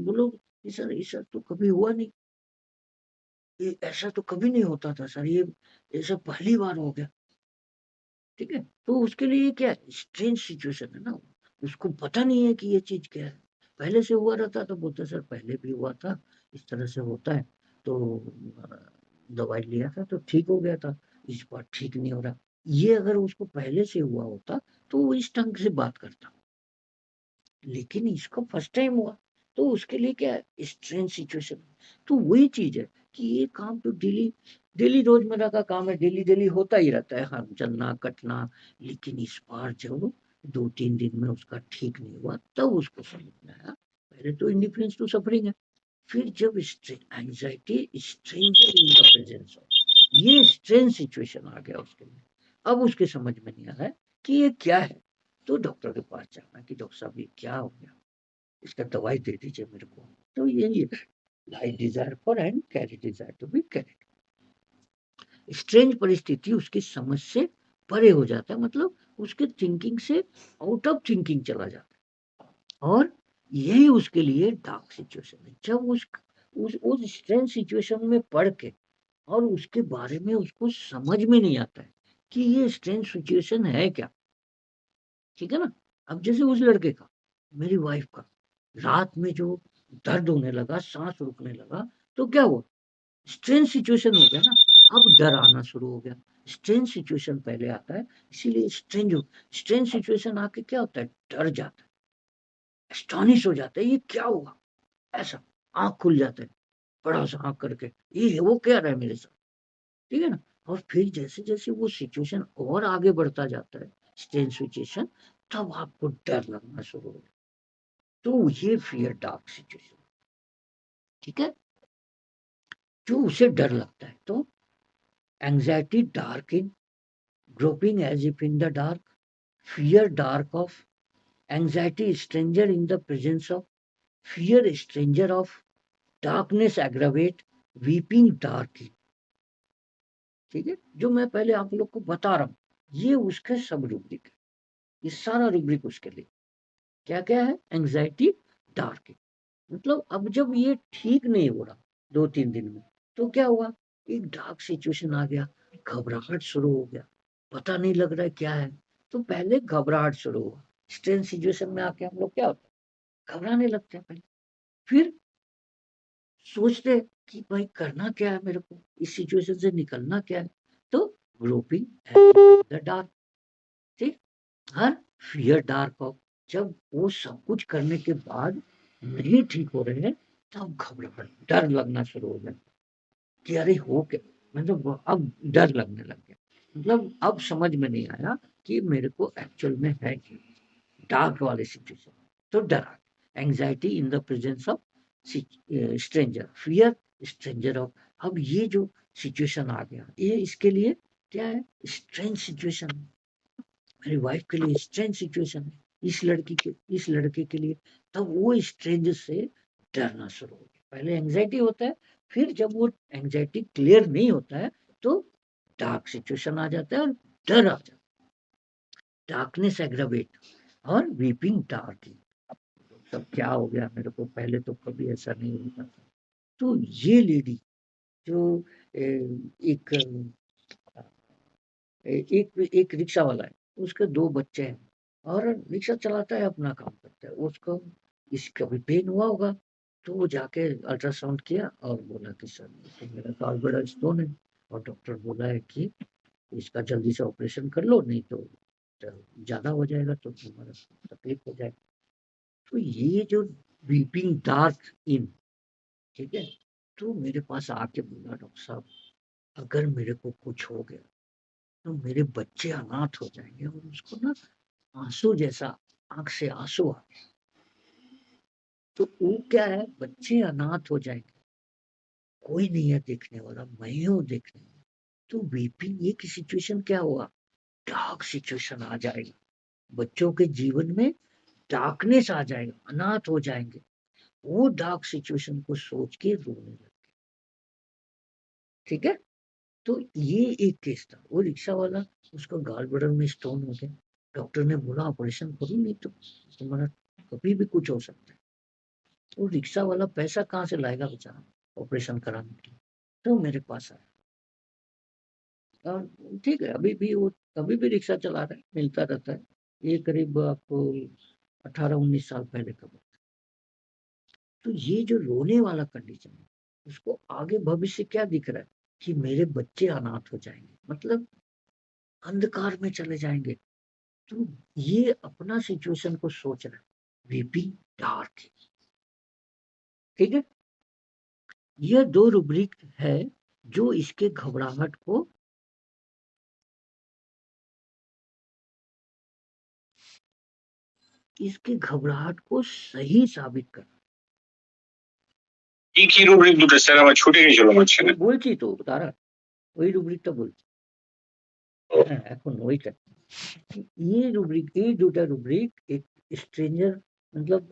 Speaker 1: बोलो कि सर ऐसा तो कभी हुआ नहीं, ये ऐसा तो कभी नहीं होता था सर, ये सब पहली बार हो गया। ठीक है, तो उसके लिए क्या स्ट्रेंज सिचुएशन है ना, उसको पता नहीं है कि ये चीज क्या है। पहले से हुआ रहता तो बोलते सर पहले भी हुआ था, इस तरह से होता है, तो दवाई लिया था तो ठीक हो गया था, इस बार ठीक नहीं हो रहा। ये अगर उसको पहले से हुआ होता तो वो इस ढंग से बात करता, लेकिन इसको फर्स्ट टाइम हुआ, तो उसके लिए क्या स्ट्रेंज सिचुएशन। तो वही चीज है कि ये काम तो डेली डेली रोजमर्रा का काम है, डेली डेली होता ही रहता है, हाँ चलना कटना। लेकिन इस बार जब 2-3 दिन में उसका ठीक नहीं हुआ तब उसको समझ में आया, पहले तो इंडिफरेंस टू सफरिंग है, फिर जब anxiety stranger in the presence of, ये स्ट्रेंज सिचुएशन आ गया उसके लिए। अब उसके समझ में नहीं आ रहा है कि ये क्या है, तो डॉक्टर के पास जाना कि डॉक्टर साहब ये क्या हो गया, इसका दवाई दे दीजिए मेरे को। तो यही है, lie desire for and carry desire to be carried. Strange परिस्थिति उसकी समझ से परे हो जाता है, मतलब उसके थिंकिंग से आउट ऑफ थिंकिंग चला जाता है, और यही उसके लिए डार्क सिचुएशन है। जब उस स्ट्रेंज सिचुएशन में पढ़ के और उसके बारे में उसको समझ में नहीं आता है कि ये स्ट्रेंज सिचुएशन है क्या। ठीक है ना, अब जैसे उस लड़के का, मेरी वाइफ का, रात में जो दर्द होने लगा, सांस रुकने लगा, तो क्या हुआ, स्ट्रेंज सिचुएशन हो गया ना। अब डर आना शुरू हो गया। स्ट्रेंज सिचुएशन पहले आता है, इसीलिए स्ट्रेंज सिचुएशन आके क्या होता है, डर जाता है, एस्टॉनिश हो जाता है, ये क्या हुआ, ऐसा आंख खुल जाता है, बड़ा सा आंख करके, ये वो क्या रहा है मेरे साथ। ठीक है ना, और फिर जैसे जैसे वो सिचुएशन और आगे बढ़ता जाता है, स्ट्रेंज सिचुएशन, तब आपको डर लगना शुरू हो, तो ये फियर डार्क सिचुएशन। ठीक है, जो उसे डर लगता है, तो anxiety dark in, groping as if in the dark, fear dark of, anxiety stranger in the presence of, fear stranger of, darkness aggravate, weeping dark in. ठीक है, जो मैं पहले आप लोग को बता रहा हूँ, ये उसके सब रूब्रिक है, ये सारा रूब्रिक उसके लिए क्या क्या है, एंजाइटी डार्क इन। मतलब अब जब ये ठीक नहीं हो रहा 2-3 दिन में, तो क्या हुआ, एक डार्क सिचुएशन आ गया, घबराहट शुरू हो गया, पता नहीं लग रहा है क्या है। तो पहले घबराहट शुरू हुआ, स्ट्रेंज सिचुएशन में आके हम लोग क्या होता है, घबराने लगते हैं पहले, फिर सोचते हैं कि भाई करना क्या है मेरे को, इस सिचुएशन से निकलना क्या है, तो ग्रोपिंग द डार्क। ठीक, हर फियर डार्क ऑफ, जब वो सब कुछ करने के बाद नहीं ठीक हो रहे हैं, तब घबराहट डर लगना शुरू हो जाता कि अरे हो क्या, मतलब अब डर लगने लग गया, मतलब अब समझ में नहीं आया कि मेरे को एक्चुअल में है कि डार्क वाले सिचुएशन, तो डरा, anxiety in the presence of stranger, fear stranger of. अब ये जो सिचुएशन आ गया, ये इसके लिए क्या है, स्ट्रेंज सिचुएशन, मेरी वाइफ के लिए स्ट्रेंज सिचुएशन है, इस लड़के के लिए, तब वो स्ट्रेंज से डरना शुरू हो गया। पहले एंजाइटी होता है, फिर जब वो एंजाइटी क्लियर नहीं होता है, तो डार्क सिचुएशन आ जाता है और डर आ जाता है, डार्कनेस एग्रावेट और वीपिंग डार्क। सब क्या हो गया मेरे को, पहले तो कभी ऐसा नहीं होता था। तो ये लेडी जो एक एक एक रिक्शा वाला है, उसके 2 बच्चे हैं, और रिक्शा चलाता है, अपना काम करता है, उसको इस कभी पेन हुआ होगा, तो वो जाके अल्ट्रासाउंड किया और बोला कि सर तो मेरा गॉलब्लैडर स्टोन है, और डॉक्टर बोला है कि इसका जल्दी से ऑपरेशन कर लो, नहीं तो ज्यादा हो जाएगा तो तुम्हारा तकलीफ हो जाएगी। तो ये जो वीपिंग डार्क इन, ठीक है, तो मेरे पास आके बोला डॉक्टर साहब, अगर मेरे को कुछ हो गया तो मेरे बच्चे अनाथ हो जाएंगे, और उसको ना आंसू जैसा आंख से आंसू आ गया, तो वो क्या है, बच्चे अनाथ हो जाएंगे, कोई नहीं है देखने वाला, मैं ही हूँ देखने वाला। तो बीपी ये की सिचुएशन क्या हुआ, डार्क सिचुएशन आ जाएगा, बच्चों के जीवन में डार्कनेस आ जाएगा, अनाथ हो जाएंगे, वो डार्क सिचुएशन को सोच के रोने लगे। ठीक है, तो ये एक केस था। वो रिक्शा वाला, उसका गाल बदन में स्टोन हो गया, डॉक्टर ने बोला ऑपरेशन करो, नहीं तो तुम्हारा कभी भी कुछ हो सकता है। तो रिक्शा वाला पैसा कहाँ से लाएगा बेचारा ऑपरेशन कराने के लिए, तो मेरे पास आया। और ठीक है, अभी भी वो अभी भी रिक्शा चला रहा है, मिलता रहता है। ये करीब आपको 18-19 साल पहले का बात। तो ये जो रोने वाला कंडीशन है, उसको आगे भविष्य क्या दिख रहा है कि मेरे बच्चे अनाथ हो जाएंगे, मतलब अंधकार में चले जाएंगे। तो ये अपना सिचुएशन को सोच रहा है, बीपी डार्क है। ठीक है, यह दो रूब्रिक है जो इसके घबराहट को सही साबित कर।
Speaker 2: কি কি রুব্রিক দুটো স্যার আমার ছুটে গেছিল মাঝখানে
Speaker 1: বলছি তো তারা, ওই রুব্রিকটা বলছি। হ্যাঁ, এখন ওইটা ये रूब्रिक, ये दूटा रूब्रिक एक स्ट्रेंजर, मतलब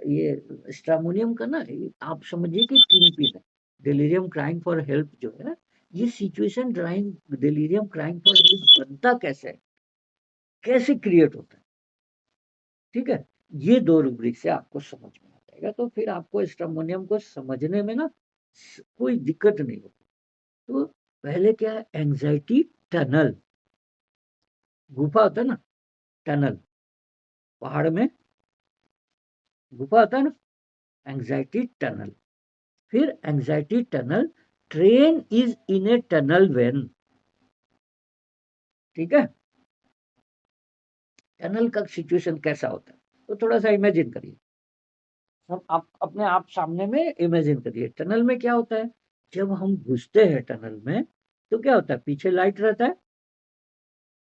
Speaker 1: ये स्ट्रामोनियम का ना, आप समझिए कि किंगपिन है। डिलीरियम क्राइंग फॉर हेल्प जो है, ये situation drawing, delirium crying for help बनता कैसे है, कैसे क्रिएट होता है। ठीक है, ये दो रूब्रिक से आपको समझ में आ जाएगा, तो फिर आपको स्ट्रामोनियम को समझने में ना कोई दिक्कत नहीं होगी। तो पहले क्या है, एंजाइटी टनल, गुफा होता है ना, टनल, पहाड़ में गुफा होता है ना, एंजाइटी टनल। फिर anxiety tunnel, train is in a tunnel when. ठीक है, टनल का सिचुएशन कैसा होता है, तो थोड़ा सा इमेजिन करिए, हम आप अपने आप सामने में इमेजिन करिए, टनल में क्या होता है, जब हम घुसते हैं टनल में, तो क्या होता है, पीछे लाइट रहता है,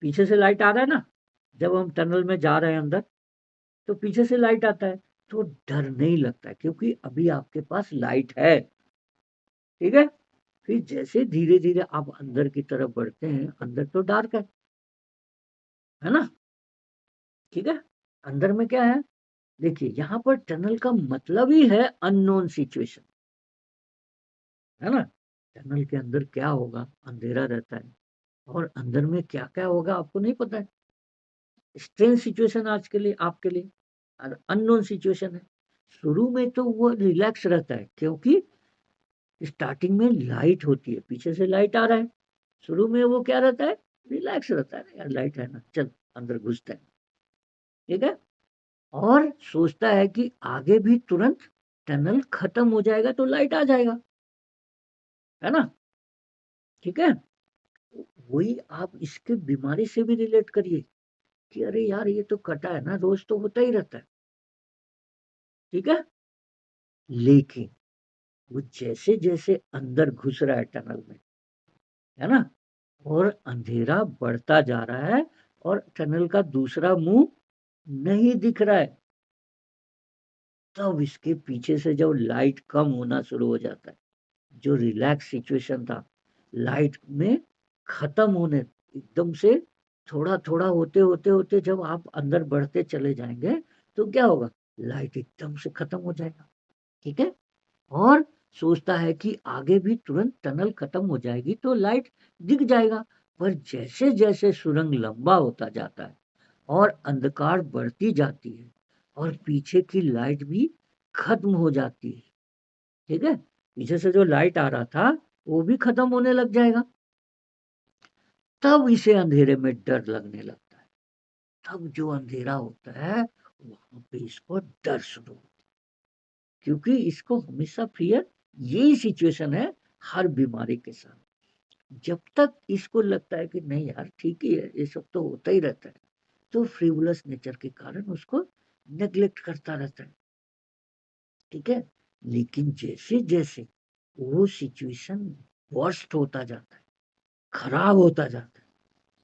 Speaker 1: पीछे से लाइट आ रहा है ना, जब हम टनल में जा रहे हैं अंदर, तो पीछे से लाइट आता है, तो डर नहीं लगता है, क्योंकि अभी आपके पास लाइट है। ठीक है, फिर जैसे धीरे धीरे आप अंदर की तरफ बढ़ते हैं, अंदर तो डार्क है ना। ठीक है, अंदर में क्या है, देखिए यहाँ पर टनल का मतलब ही है अननोन सिचुएशन, है ना। टनल के अंदर क्या होगा, अंधेरा रहता है, और अंदर में क्या क्या होगा आपको नहीं पता है। स्ट्रेंज सिचुएशन आज के लिए आपके लिए, और अननोन सिचुएशन है। शुरू में तो वो रिलैक्स रहता है, क्योंकि स्टार्टिंग में लाइट होती है, पीछे से लाइट आ रहा है, शुरू में वो क्या रहता है, रिलैक्स रहता है, यार लाइट है ना, चल अंदर घुसता है। ठीक है, और सोचता है कि आगे भी तुरंत टनल खत्म हो जाएगा तो लाइट आ जाएगा, है ना। ठीक है, वही आप इसके बीमारी से भी रिलेट करिए कि अरे यार ये तो कटा है ना, रोज तो होता ही रहता है। ठीक है, लेकिन वो जैसे जैसे अंदर घुस रहा है टनल में, है ना, और अंधेरा बढ़ता जा रहा है, और टनल का दूसरा मुंह नहीं दिख रहा है, तब इसके पीछे से जब लाइट कम होना शुरू हो जाता है, जो रिलैक्स सिचुएशन था, लाइट में खत्म होने एकदम से, थोड़ा थोड़ा होते होते होते जब आप अंदर बढ़ते चले जाएंगे, तो क्या होगा, लाइट एकदम से खत्म हो जाएगा। ठीक है, और सोचता है कि आगे भी तुरंत टनल खत्म हो जाएगी तो लाइट दिख जाएगा, पर जैसे जैसे सुरंग लंबा होता जाता है और अंधकार बढ़ती जाती है, और पीछे की लाइट भी खत्म हो जाती है, ठीक है, पीछे से जो लाइट आ रहा था वो भी खत्म होने लग जाएगा, तब इसे अंधेरे में डर लगने लगता है। तब जो अंधेरा होता है, वहां पे इसको डर शुरू होता है, क्योंकि इसको हमेशा फियर, यही सिचुएशन है हर बीमारी के साथ। जब तक इसको लगता है कि नहीं यार ठीक ही है, ये सब तो होता ही रहता है, तो फ्रिवलस नेचर के कारण उसको नेग्लेक्ट करता रहता है। ठीक है, लेकिन जैसे जैसे वो सिचुएशन वर्स्ट होता जाता है, खराब होता जाता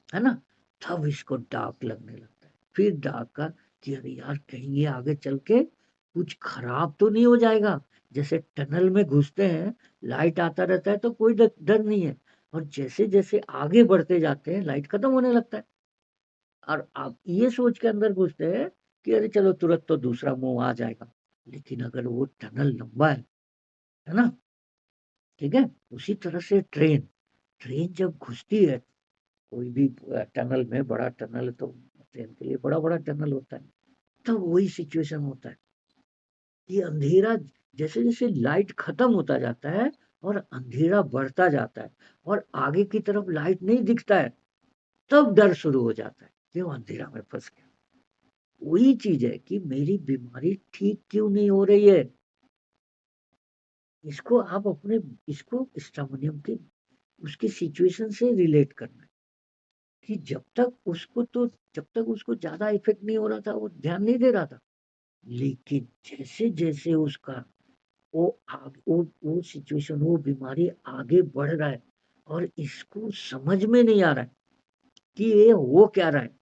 Speaker 1: है ना, तब इसको डार्क लगने लगता है, फिर डाका कि अरे यार कहीं ये आगे चल के कुछ खराब तो नहीं हो जाएगा। जैसे टनल में घुसते हैं, लाइट आता रहता है तो कोई डर नहीं है, और जैसे जैसे आगे बढ़ते जाते हैं लाइट खत्म होने लगता है, और आप ये सोच के अंदर घुसते हैं कि अरे चलो तुरंत तो दूसरा मुंह आ जाएगा। लेकिन अगर वो टनल लंबा है ना, ठीक है, उसी तरह से ट्रेन ट्रेन जब घुसती है कोई भी टनल में, बड़ा टनल तो ट्रेन के लिए बड़ा बड़ा टनल होता है, तब वही सिचुएशन होता है कि अंधेरा, जैसे जैसे लाइट खत्म होता जाता है और अंधेरा बढ़ता जाता है और आगे की तरफ लाइट नहीं दिखता है, तब डर शुरू हो जाता है कि वो अंधेरा में फंस गया। वही चीज है कि मेरी बीमारी ठीक क्यों नहीं हो रही है। इसको आप अपने, इसको स्टामोनियम की उसकी सिचुएशन से रिलेट करना है कि जब तक उसको ज्यादा इफेक्ट नहीं हो रहा था वो ध्यान नहीं दे रहा था, लेकिन जैसे जैसे उसका वो सिचुएशन, वो बीमारी आगे बढ़ रहा है और इसको समझ में नहीं आ रहा है कि ये हो क्या रहा है,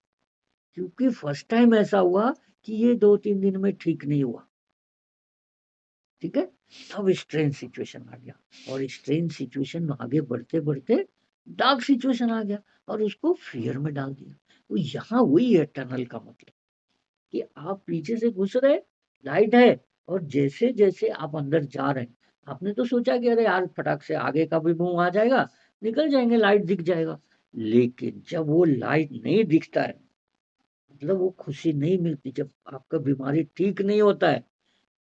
Speaker 1: क्योंकि फर्स्ट टाइम ऐसा हुआ कि ये 2-3 दिन में ठीक नहीं हुआ, ठीक है, तब स्ट्रेन सिचुएशन आ गया, और स्ट्रेन सिचुएशन आगे बढ़ते बढ़ते डार्क सिचुएशन आ गया और उसको फियर में डाल दिया। तो यहाँ वही है टनल का मतलब कि आप पीछे से घुस रहे, लाइट है, और जैसे जैसे आप अंदर जा रहे हैं, आपने तो सोचा कि अरे यार फटाक से आगे का भी मुंह आ जाएगा, निकल जाएंगे, लाइट दिख जाएगा। लेकिन जब वो लाइट नहीं दिखता है, मतलब वो खुशी नहीं मिलती, जब आपका बीमारी ठीक नहीं होता है,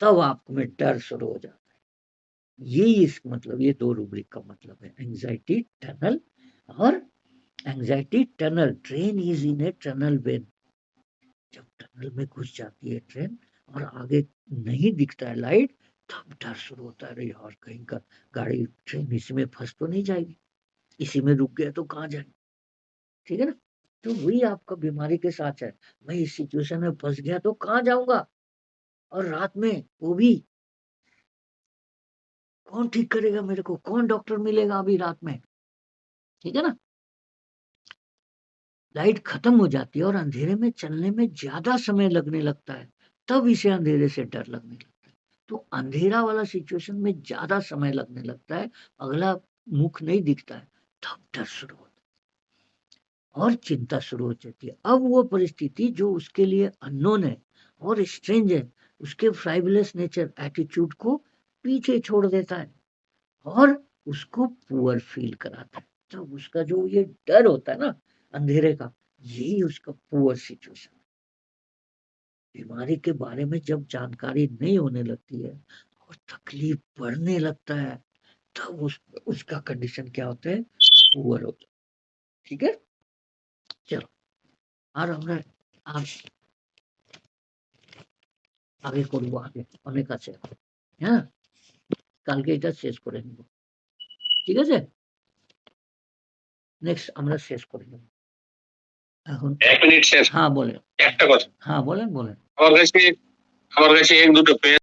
Speaker 1: तब आप में डर शुरू हो जाता है। यही इस मतलब ये दो रूब्रिक का मतलब है, एंजाइटी टनल और anxiety tunnel. Train is in a tunnel when, जब टनल में घुस जाती है ट्रेन और आगे नहीं दिखता है लाइट, तब डर शुरू होता है, अरे यार कहीं का गाड़ी ट्रेन इसी में फंस तो नहीं जाएगी, इसी में रुक गया तो कहाँ जाए, ठीक है ना। तो वही आपका बीमारी के साथ है, मैं इस सिचुएशन में फंस गया तो कहाँ जाऊंगा, और रात में वो भी कौन ठीक करेगा मेरे को, कौन डॉक्टर मिलेगा अभी रात में, ठीक है ना। लाइट खत्म हो जाती है और अंधेरे में चलने में ज्यादा समय लगने लगता है, तब इसे अंधेरे से डर लगने लगता है। तो अंधेरा वाला सिचुएशन में ज्यादा समय लगने लगता है, अगला मुख नहीं दिखता है, तब डर शुरू होता है और चिंता शुरू हो जाती है। अब वो परिस्थिति जो उसके लिए अननोन है और स्ट्रेंज है, उसके फ्राइबलेस नेचर एटीट्यूड को पीछे छोड़ देता है और उसको पुअर फील कराता है। तो उसका जो ये डर होता है ना अंधेरे का, यही उसका पुअर सिचुएशन। बीमारी के बारे में जब जानकारी नहीं होने लगती है और तकलीफ बढ़ने लगता है, तब उसका कंडीशन क्या होता है, पुअर होता है, ठीक है। चलो, और আমরা আর আগে করবো, আগে অনেক আছে, হ্যাঁ, কালকে এটা শেষ করে নিব, ঠিক আছে, নেক্সট আমরা শেষ করে নেব এখন।
Speaker 2: 1 মিনিট শেষ।
Speaker 1: হ্যাঁ বলেন,
Speaker 2: একটা কথা,
Speaker 1: হ্যাঁ বলেন বলেন।
Speaker 2: আমার কাছে এক দুটো পেজ